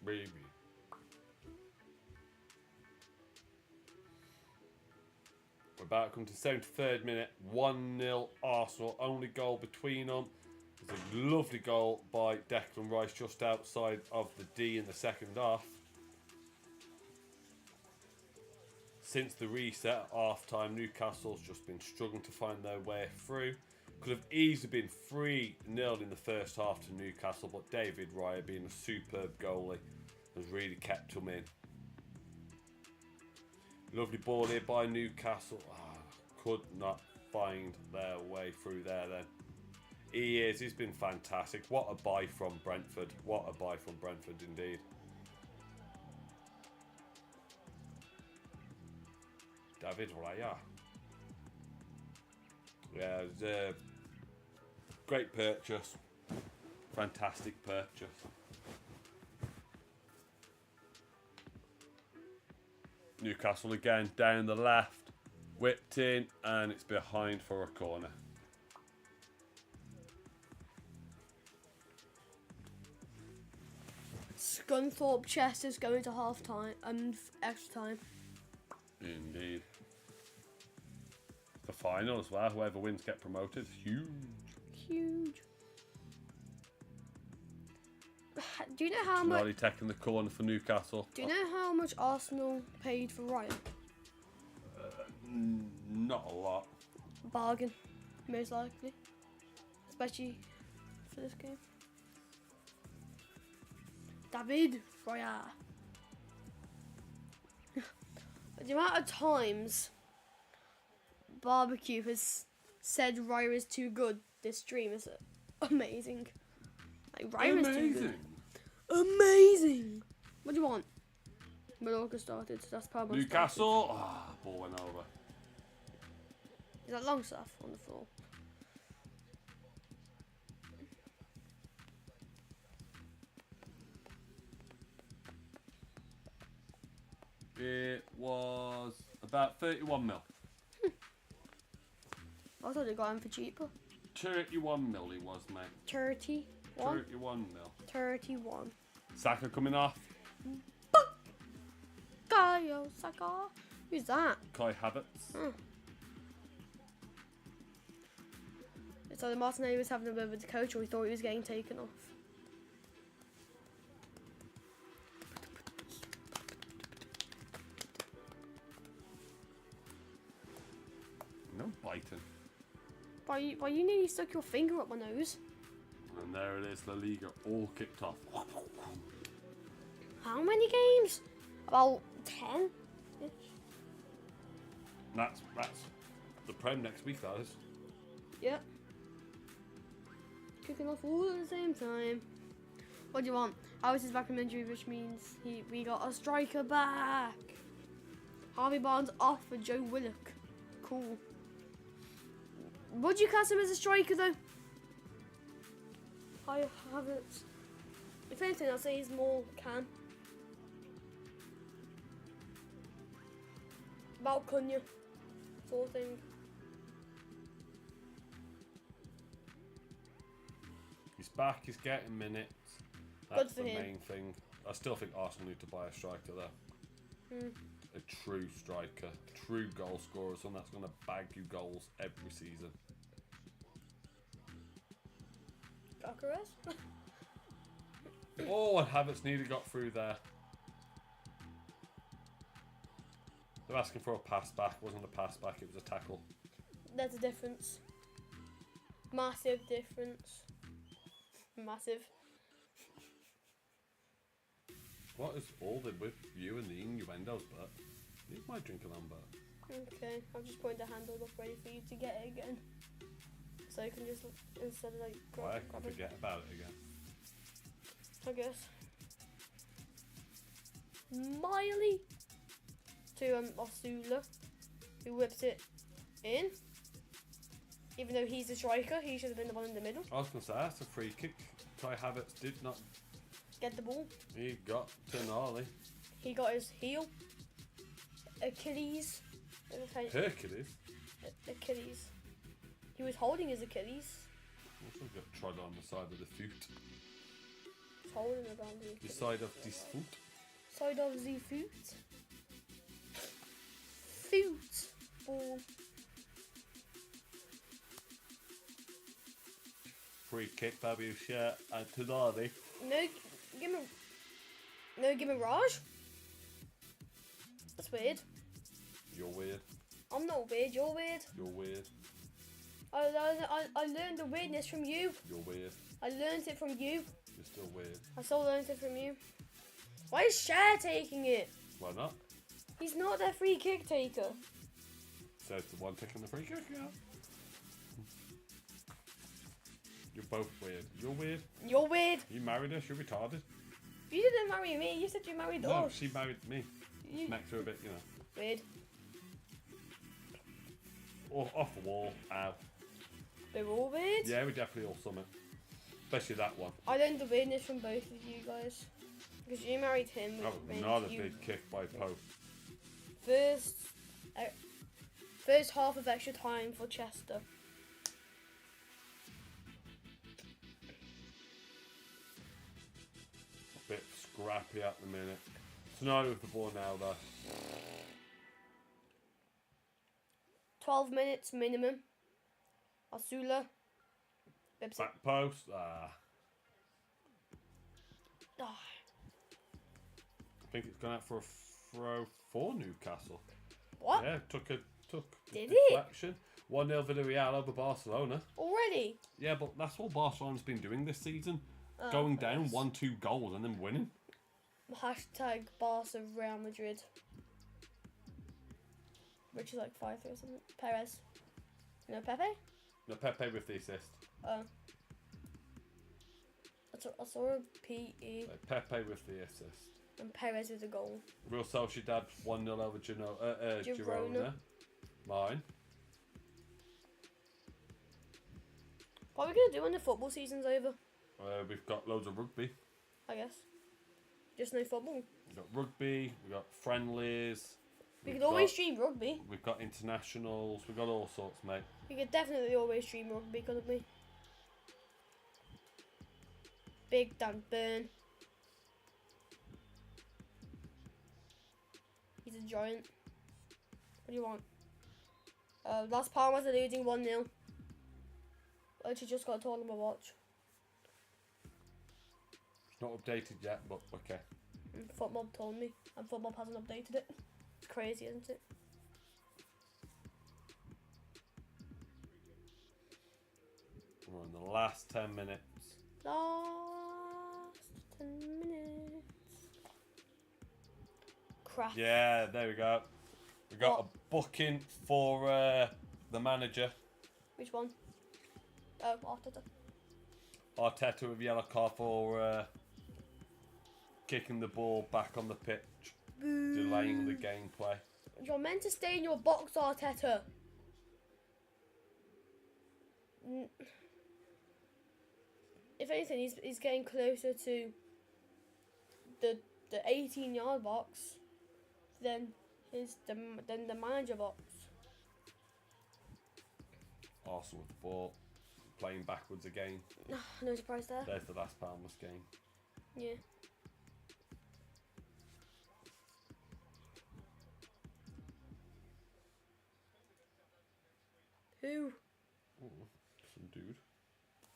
baby. We're about to come to the 73rd minute. 1-0 Arsenal. Only goal between them. It's a lovely goal by Declan Rice just outside of the D in the second half. Since the reset at half-time, Newcastle's just been struggling to find their way through. Could have easily been 3-0 in the first half to Newcastle, but David Raya, being a superb goalie, has really kept them in. Lovely ball here by Newcastle. Could not find their way through there then. He's been fantastic. What a buy from Brentford. What a buy from Brentford indeed. David Raya. Yeah, it was a great purchase. Fantastic purchase. Newcastle again, down the left. Whipped in, and it's behind for a corner. Scunthorpe Chester's going to half time and extra time. Indeed. The final as well. Whoever wins get promoted. Huge. Huge. Do you know how much? Tonali taking the corner for Newcastle. Do you know how much Arsenal paid for Ryan? Not a lot. Bargain, most likely, especially for this game. David Raya. The amount of times Barbecue has said Raya is too good this stream is amazing. Like Raya is too good. Amazing. What do you want? Mallorca started. That's probably Newcastle. Ball went over. Is that Longstaff on the floor? It was about 31 mil. I thought they got him for cheaper. 31 mil he was, mate. 31. 31 mil. 31. Saka coming off. Bukayo Saka. Who's that? Kai Havertz. Oh. It's either Martinelli was having a word with the coach or he thought he was getting taken off. No biting. Why you nearly stuck your finger up my nose? And there it is, La Liga all kicked off. How many games? About 10? That's the Prem next week, that is. Yep. Kicking off all at the same time. What do you want? Alice is back from injury, which means we got a striker back. Harvey Barnes off for Joe Willock. Cool. Would you class him as a striker though? I haven't. If anything, I'll say he's more Cam. About Cunha, sort of thing. He's back, he's getting minutes. Good That's for the him. main thing. I still think Arsenal need to buy a striker there. A true striker, true goal scorer, someone that's going to bag you goals every season. Gyökeres? Oh, and Havertz nearly got through there. They're asking for a pass back. It wasn't a pass back, it was a tackle. There's a difference. Massive difference. Massive. What is all the with you and the innuendos, but here's my drink of amber. Okay, I've just pointed the handle up ready for you to get it again. So you can just, instead of like Why I grab can it, forget about it again. I guess. Miley to Osula, who whips it in. Even though he's the striker, he should have been the one in the middle. I was going to say, that's a free kick. Kai Havertz did not. Get the ball. He got Tonali. He got his heel. Achilles. Hercules. Achilles. He was holding his Achilles. Also got trod on the side of the foot. He's holding it around the The Achilles. side of this foot. Side of the foot. Foot. Ball. Free kick, Fabiusha and Tonali. No, give me. No, give me Raj. That's weird. You're weird. I'm not weird. You're weird. You're weird. I learned the weirdness from you. You're weird. I learned it from you. You're still weird. I still learned it from you. Why is Cher taking it? Why not? He's not their free kick taker. Says the one taking the free kick, yeah. You're both weird. You're weird. You're weird. You married us, you're retarded. You didn't marry me. You said you married No, us. she married me. You- Makes her a bit, Weird. off the wall. Ow. We're all weird. Yeah, we definitely all summit. Especially that one. I learned the weirdness from both of you guys. Because you married him. That which was made not a you big kick by Pope. First half of extra time for Chester. A bit scrappy at the minute. Scenario with the ball now, though. 12 minutes minimum. Osula. Bips it. Back post. Ah. I think it's gone out for a throw for Newcastle. What? Yeah, took Did deflection. 1-0 Villarreal over Barcelona. Already? Yeah, but that's all Barcelona's been doing this season. Oh, Going down yes. 1-2 goals and then winning. Hashtag Barca Real Madrid. Which is like 5-3 or something. Perez. No, Pepe? No, Pepe with the assist. Oh. I saw a PE Pepe with the assist. and Perez with a goal. Real Sociedad 1-0 over Girona. Mine. What are we going to do when the football season's over? We've got loads of rugby. I guess. Just no football. We've got rugby, we've got friendlies. We we've could always got- stream rugby. We've got internationals, we've got all sorts, mate. We could definitely always stream rugby, couldn't we? Big Dan Burn. He's He's a giant. What do you want? Las Palmas are losing 1-0. I actually just got told on my watch. It's not updated yet, but okay. Footmob told me, and Footmob hasn't updated it. It's crazy, isn't it? We're in the last 10 minutes. Last 10 minutes. Crap. Yeah, there we go. We got a booking for the manager. Which one? Oh, Arteta. Arteta with yellow card for kicking the ball back on the pitch, delaying the gameplay. You're meant to stay in your box, Arteta. If anything, he's getting closer to the 18-yard box than the manager box. Arsenal with the ball, playing backwards again. No surprise there. There's the Las Palmas game. Yeah. Who? Ooh, some dude.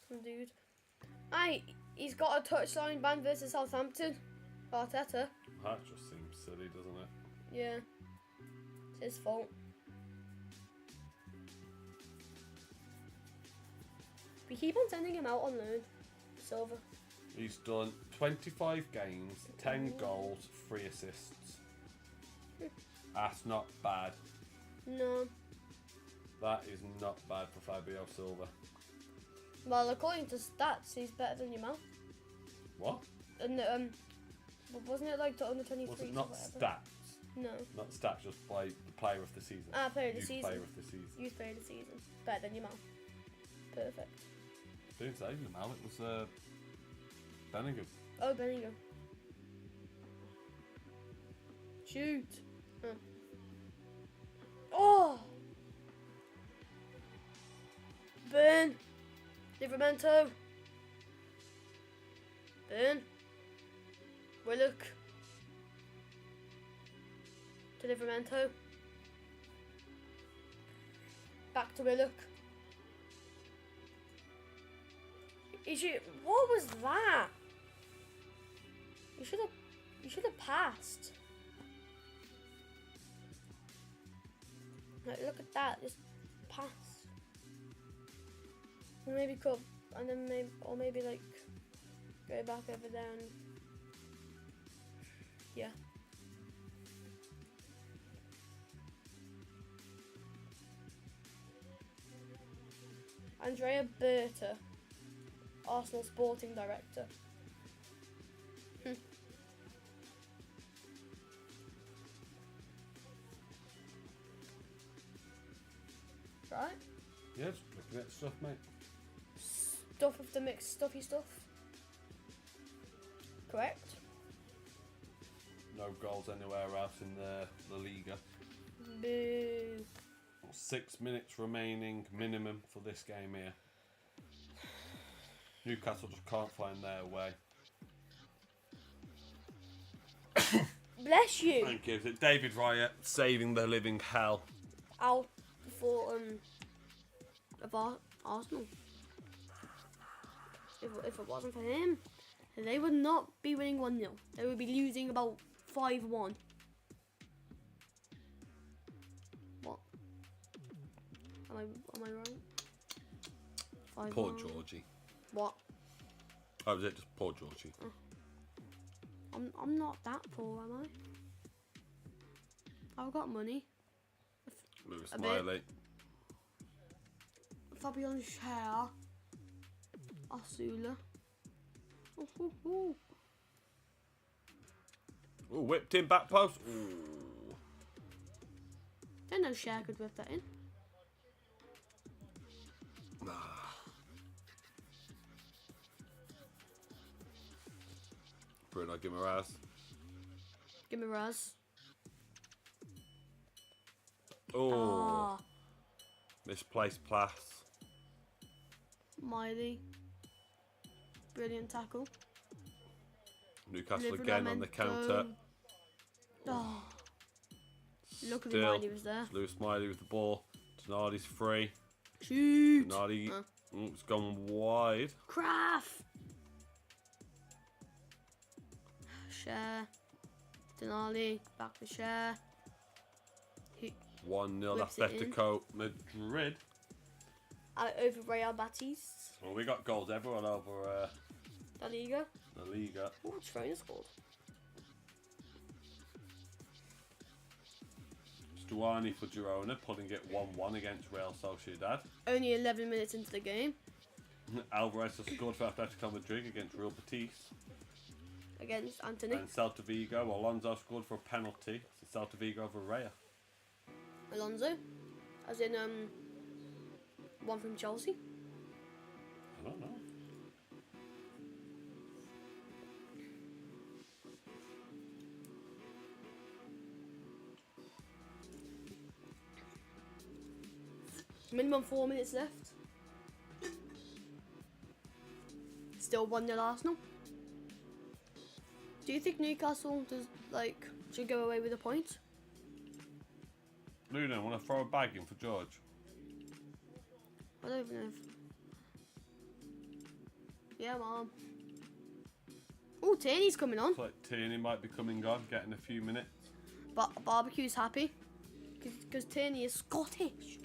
Some dude. Aye, he's got a touchline ban versus Southampton. Arteta. That just seems silly, doesn't it? Yeah. It's his fault. We keep on sending him out on loan. Silver. He's done 25 games, 10 goals, 3 assists. That's not bad. No. That is not bad for Fabio Silva. Well, according to stats, he's better than your man. What? And wasn't it like the under 23? Was it not stats? No. Not stats, just like the player of the season. Ah, player of the Youth season. player of the season. Youth player of the season. Better than your man. Perfect. Didn't say you now, it was Bellingham. Oh, Bellingham. Shoot. Oh! Burn! Livramento! Burn! Willock! To Livramento. Back to Willock. What was that? You should have passed. Like, look at that, just pass. Maybe cut, and then maybe like go back over there and yeah. Andrea Berta, Arsenal sporting director. Right? Yeah, just looking at stuff, mate. Stuff of the mixed stuffy stuff. Correct. No goals anywhere else in the La Liga. Boo. 6 minutes remaining minimum for this game here. Newcastle just can't find their way. Bless you. Thank you. Is it David Raya saving the living hell? Out for of Arsenal. If it wasn't for him, they would not be winning 1-0. They would be losing about 5-1. What? Am I right? 5-1. Poor Georgie. What? Oh, was it just poor Georgie? I'm not that poor, am I? I've got money. Lewis A Miley. bit. Fabian Schär. Asula. Oh, whipped in back post. Ooh. Didn't know Schär could whip that in. Bruno Guimaraes. Give me Raz. Oh. Misplaced pass. Miley. Brilliant tackle. Newcastle again on the counter. Oh. Luckily, Still, Miley was there. Lewis Miley with the ball. Tonali's free. Shoot! Tonali, it's gone wide. Craft! Share. Denali, back to Share. 1-0 Whips it in. Atletico Madrid. Over Real Betis. Well, we got goals everyone over La Liga. the Liga. Oh, Australia scored. Stuani for Girona, putting it 1-1 against Real Sociedad. Only 11 minutes into the game. Alvarez has scored for Atletico Madrid against Real Betis. Against Anthony. And Celta Vigo, Alonso scored for a penalty. So Celta Vigo over Raya. Alonso. As in, one from Chelsea. I don't know. Minimum 4 minutes left. Still 1-0 Arsenal. Do you think Newcastle should go away with a point? Luna, want to throw a bag in for George? I don't even know if... Yeah, Mom. Oh, Tierney's coming on. Looks like Tierney might be coming on, getting a few minutes. But Barbecue's happy. Because Tierney is Scottish.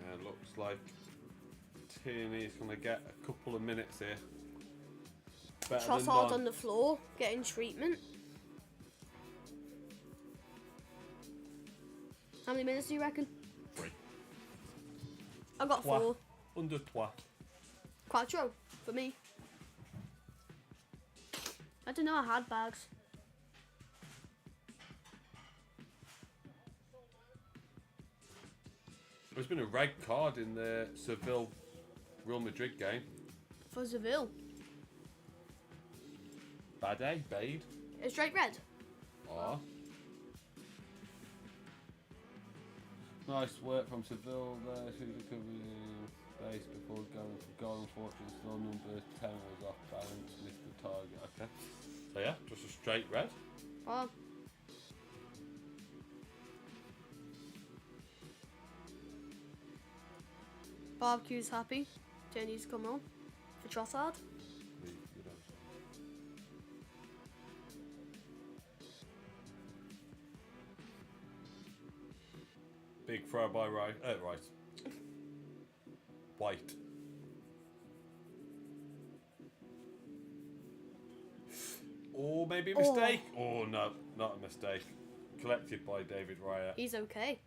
Yeah, looks like Tierney's going to get a couple of minutes here. Better than Trossard none. on the floor, getting treatment. How many minutes do you reckon? 3. I got Trois. 4. Under 3. Quattro for me. I didn't know I had bags. There's been a red card in the Seville Real Madrid game. For Seville. Bade, Bade. It's straight red. Ah. Nice work from Seville there. Should have covered base before going for goal. Unfortunately, still number 10 was off balance, missed the target. Okay. So yeah, just a straight red. Oh. Barbecue's happy. Tierney's come on for Trossard. You don't. Big throw by Right. White. Oh, maybe a mistake. Oh no, not a mistake. Collected by David Raya. He's okay.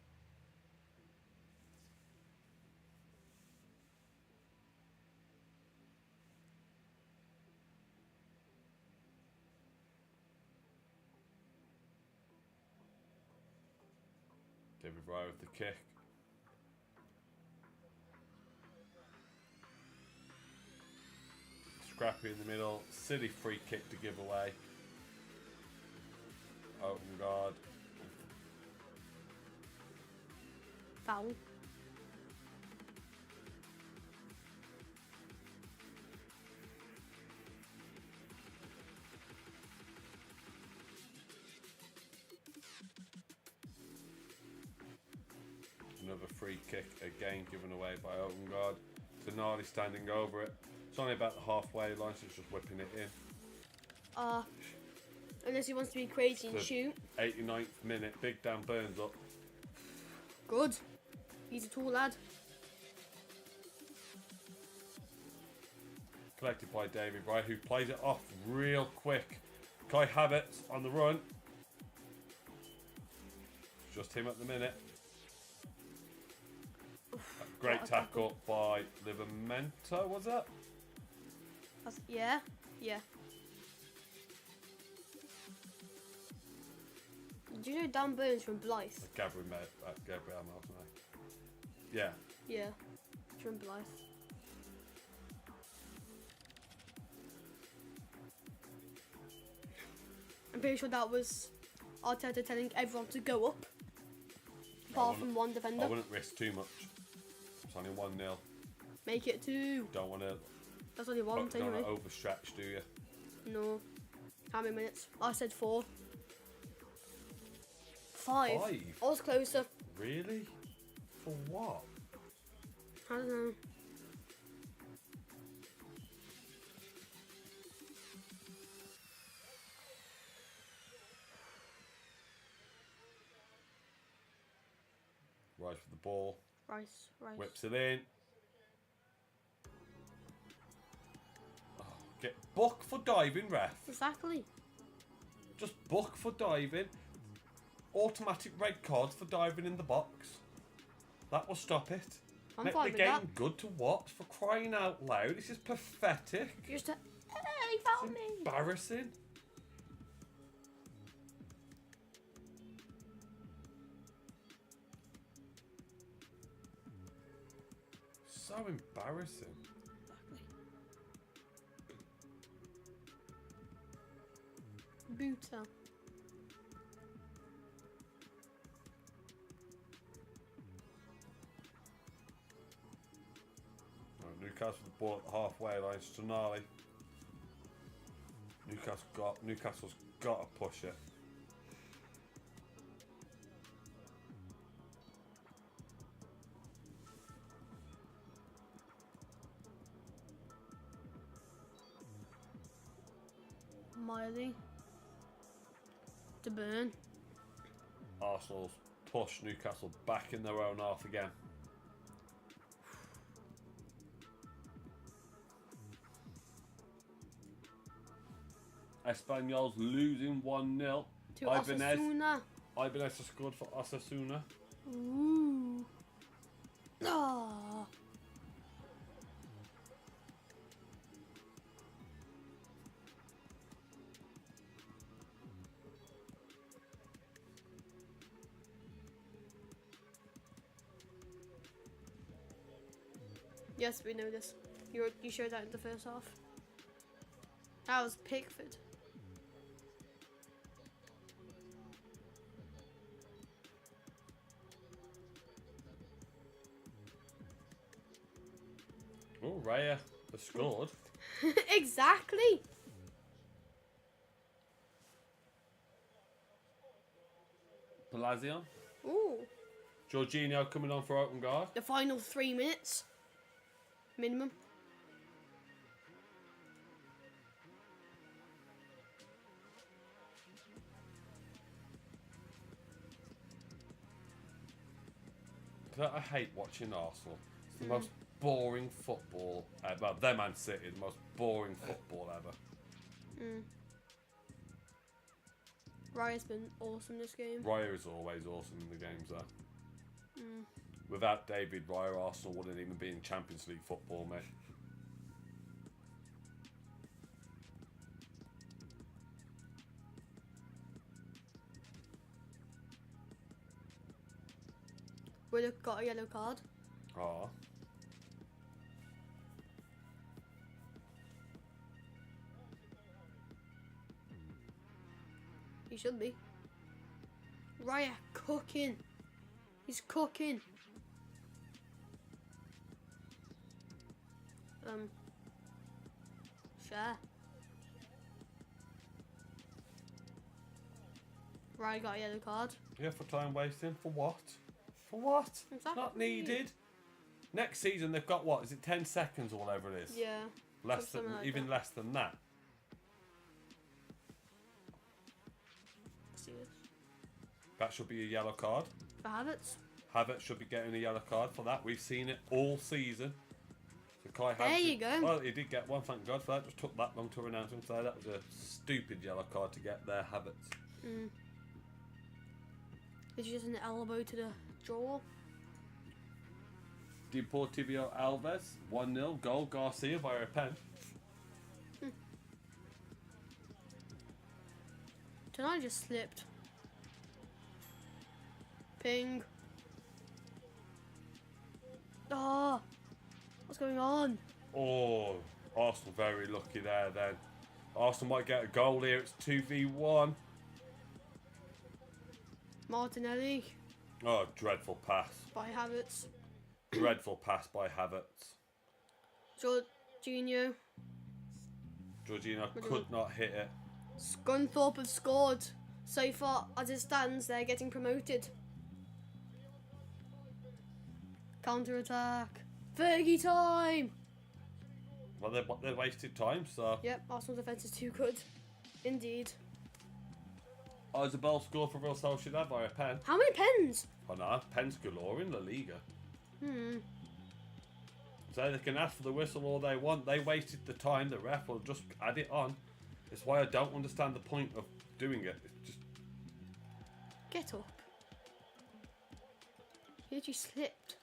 David Raya with the kick. Scrappy in the middle. Silly free kick to give away. Open guard. Foul. Another free kick again given away by open guard. Tonali standing over it. It's only about the halfway line, so it's just whipping it in. Unless he wants to be crazy and So- shoot. 89th minute. Big Dan Burns up. Good. He's a tall lad. Collected by David Raya, who plays it off real quick. Kai Havertz on the run. Just him at the minute. Great What a tackle by Livramento, was that? Yeah. Did you know Dan Burns from Blythe? Gabriel Martinez. Yeah. Yeah. From Blythe. I'm pretty sure that was Arteta telling everyone to go up. Apart from one I defender. wouldn't risk too much. It's only 1-0. Make it 2. Don't want to That's only one Don't anyway. overstretch, do you? No. How many minutes? I said 4. 5. 5? I was closer. Really? For what? I don't know. Rice with the ball. Rice. Whips it in. Oh, get book for diving, ref. Exactly. Just book for diving. Automatic red cards for diving in the box. That will stop it. I'm Make fine the with game that. good to watch, for crying out loud. This is pathetic. Just a, he found me. Embarrassing. So embarrassing. Booter. Newcastle with the ball at the halfway line. Stronali. Newcastle's got to push it. Miley. To burn. Arsenal's push Newcastle back in their own half again. Espanyol's losing 1-0. To Osasuna. Ibanez has scored for Osasuna. Ooh. Oh. Yes, we know this. You showed that in the first half. That was Pickford. Oh, Raya has scored. Exactly. Palazion. Ooh. Jorginho coming on for open guard. The final 3 minutes. Minimum. I hate watching Arsenal. It's the most boring football ever. Well, them and City, the most boring football ever. Raya's been awesome this game. Raya is always awesome in the games, though. Without David Raya, Arsenal wouldn't even be in Champions League football, mate. Would have got a yellow card. Ah. He should be. Raya cooking. He's cooking. Share. Raya got a yellow card. Yeah, for time wasting. For what? For what? Exactly. Not needed. Next season they've got what? Is it 10 seconds or whatever it is? Yeah. Less than, Something like even that. less than that. Let's see this. That should be a yellow card. For Havertz. Havertz should be getting a yellow card for that. We've seen it all season. So Kai There Havertz, you go. Well, he did get one, thank God for that. Just took that long to announce him. So that was a stupid yellow card to get there, Havertz. It's just an elbow to the jaw. Deportivo Alves, 1-0. Goal, Garcia via a pen. Tonight just slipped. Ping. Oh, what's going on? Oh, Arsenal very lucky there then. Arsenal might get a goal here. It's 2v1. Martinelli Oh, dreadful pass. by Havertz. Dreadful pass by Havertz. Jorginho. Jorginho could not hit it. Scunthorpe have scored. So far, as it stands, they're getting promoted. Counter attack. Fergie time. Well, they wasted time, so. Yep, Arsenal's defence is too good. Indeed. Isabel scored for Real Sociedad by a pen. How many pens? Oh no, pens galore in La Liga. So they can ask for the whistle all they want. They wasted the time. The ref will just add it on. It's why I don't understand the point of doing it. It's just Get up. He literally slipped.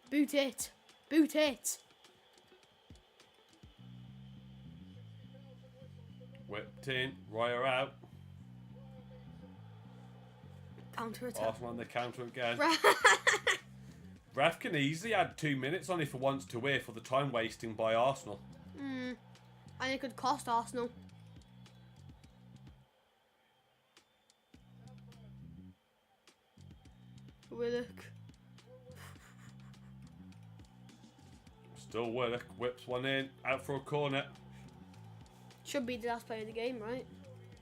Boot it. Boot it. whipped in. Raya out. Counter attack. Arsenal on the counter again. Ref can easily add 2 minutes on if he wants to here for the time wasting by Arsenal. And it could cost Arsenal. Willock. Still Willock whips one in, out for a corner. Should be the last player of the game, right?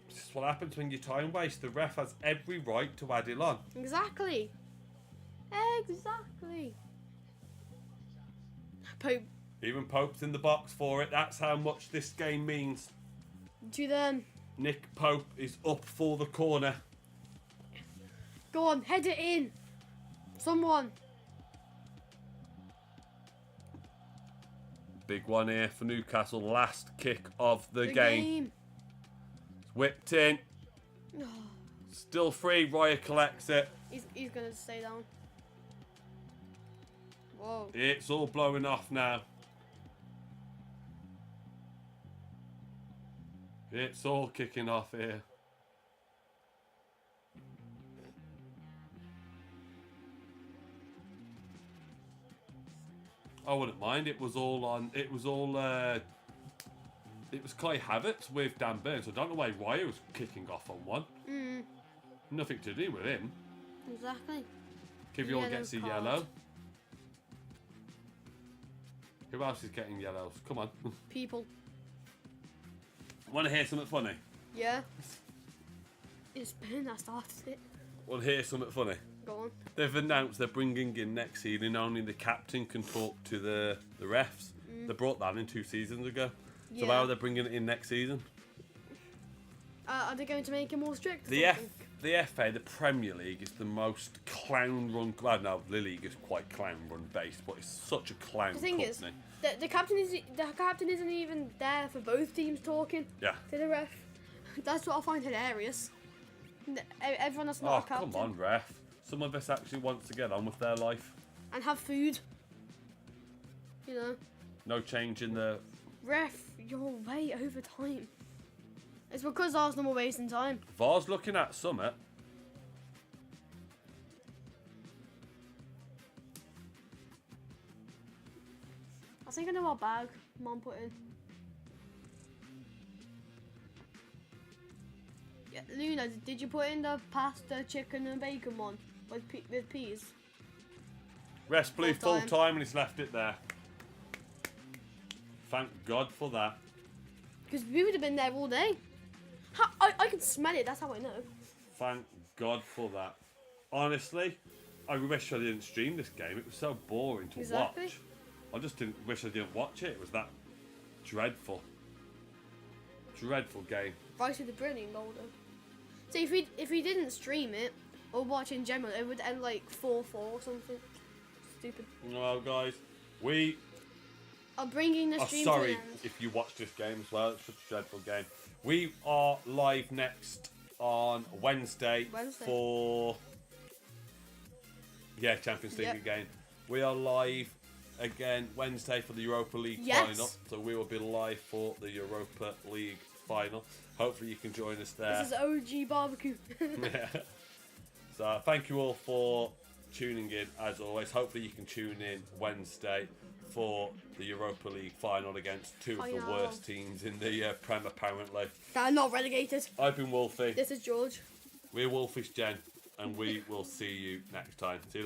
This is what happens when you time waste. The ref has every right to add it on. Exactly. Exactly. Pope. Even Pope's in the box for it. That's how much this game means. To them. Nick Pope is up for the corner. Go on, head it in. Someone. Big one here for Newcastle. Last kick of the game. It's whipped in. Still free. Raya collects it. He's going to stay down. Whoa. It's all blowing off now. It's all kicking off here. I wouldn't mind. It was all on. It was all. It was Kai Havertz with Dan Burns. I don't know why Raya was kicking off on one. Nothing to do with him. Exactly. Kivior gets a yellow. Who else is getting yellows? Come on. People. Want to hear something funny? Yeah. It's Ben that started it. Want to hear something funny? Go on. They've announced they're bringing in next season only the captain can talk to the refs. They brought that in 2 seasons ago. So Yeah. how are they bringing it in next season? Are they going to make it more strict? The FA, the Premier League, is the most clown-run. Well, no, the league is quite clown-run based, but it's such a clown The thing company. is, the captain isn't even there for both teams talking Yeah. to the ref. That's what I find hilarious. Everyone that's not a captain. Come on, ref. Some of us actually want to get on with their life. And have food. You know. No change in the. Ref, you're way over time. It's because Arsenal were wasting time. VAR's looking at Summit. I think I know what bag Mom put in. Yeah, Luna, did you put in the pasta, chicken and bacon one with peas? Rest blew full time. time and he's left it there. Thank God for that. Because we would have been there all day. I can smell it, that's how I know. Thank God for that. Honestly, I wish I didn't stream this game. It was so boring to watch. I just wish I didn't watch it. It was that dreadful. Dreadful game. Right with the brilliant goal though. So if we didn't stream it or watch in general, it would end like 4-4 or something. Stupid. Well, guys, we I'm bringing the are stream to an sorry end. if you watched this game as well. It's such a dreadful game. We are live next on Wednesday. For Champions League again. We are live again Wednesday for the Europa League final. So we will be live for the Europa League final. Hopefully you can join us there. This is OG barbecue. Yeah. So thank you all for tuning in as always. Hopefully you can tune in Wednesday for the Europa League final against 2 of the worst teams in the Prem apparently. They're not relegated. I've been Wolfie. This is George. We're Wolfish Gen, and we will see you next time. See you later.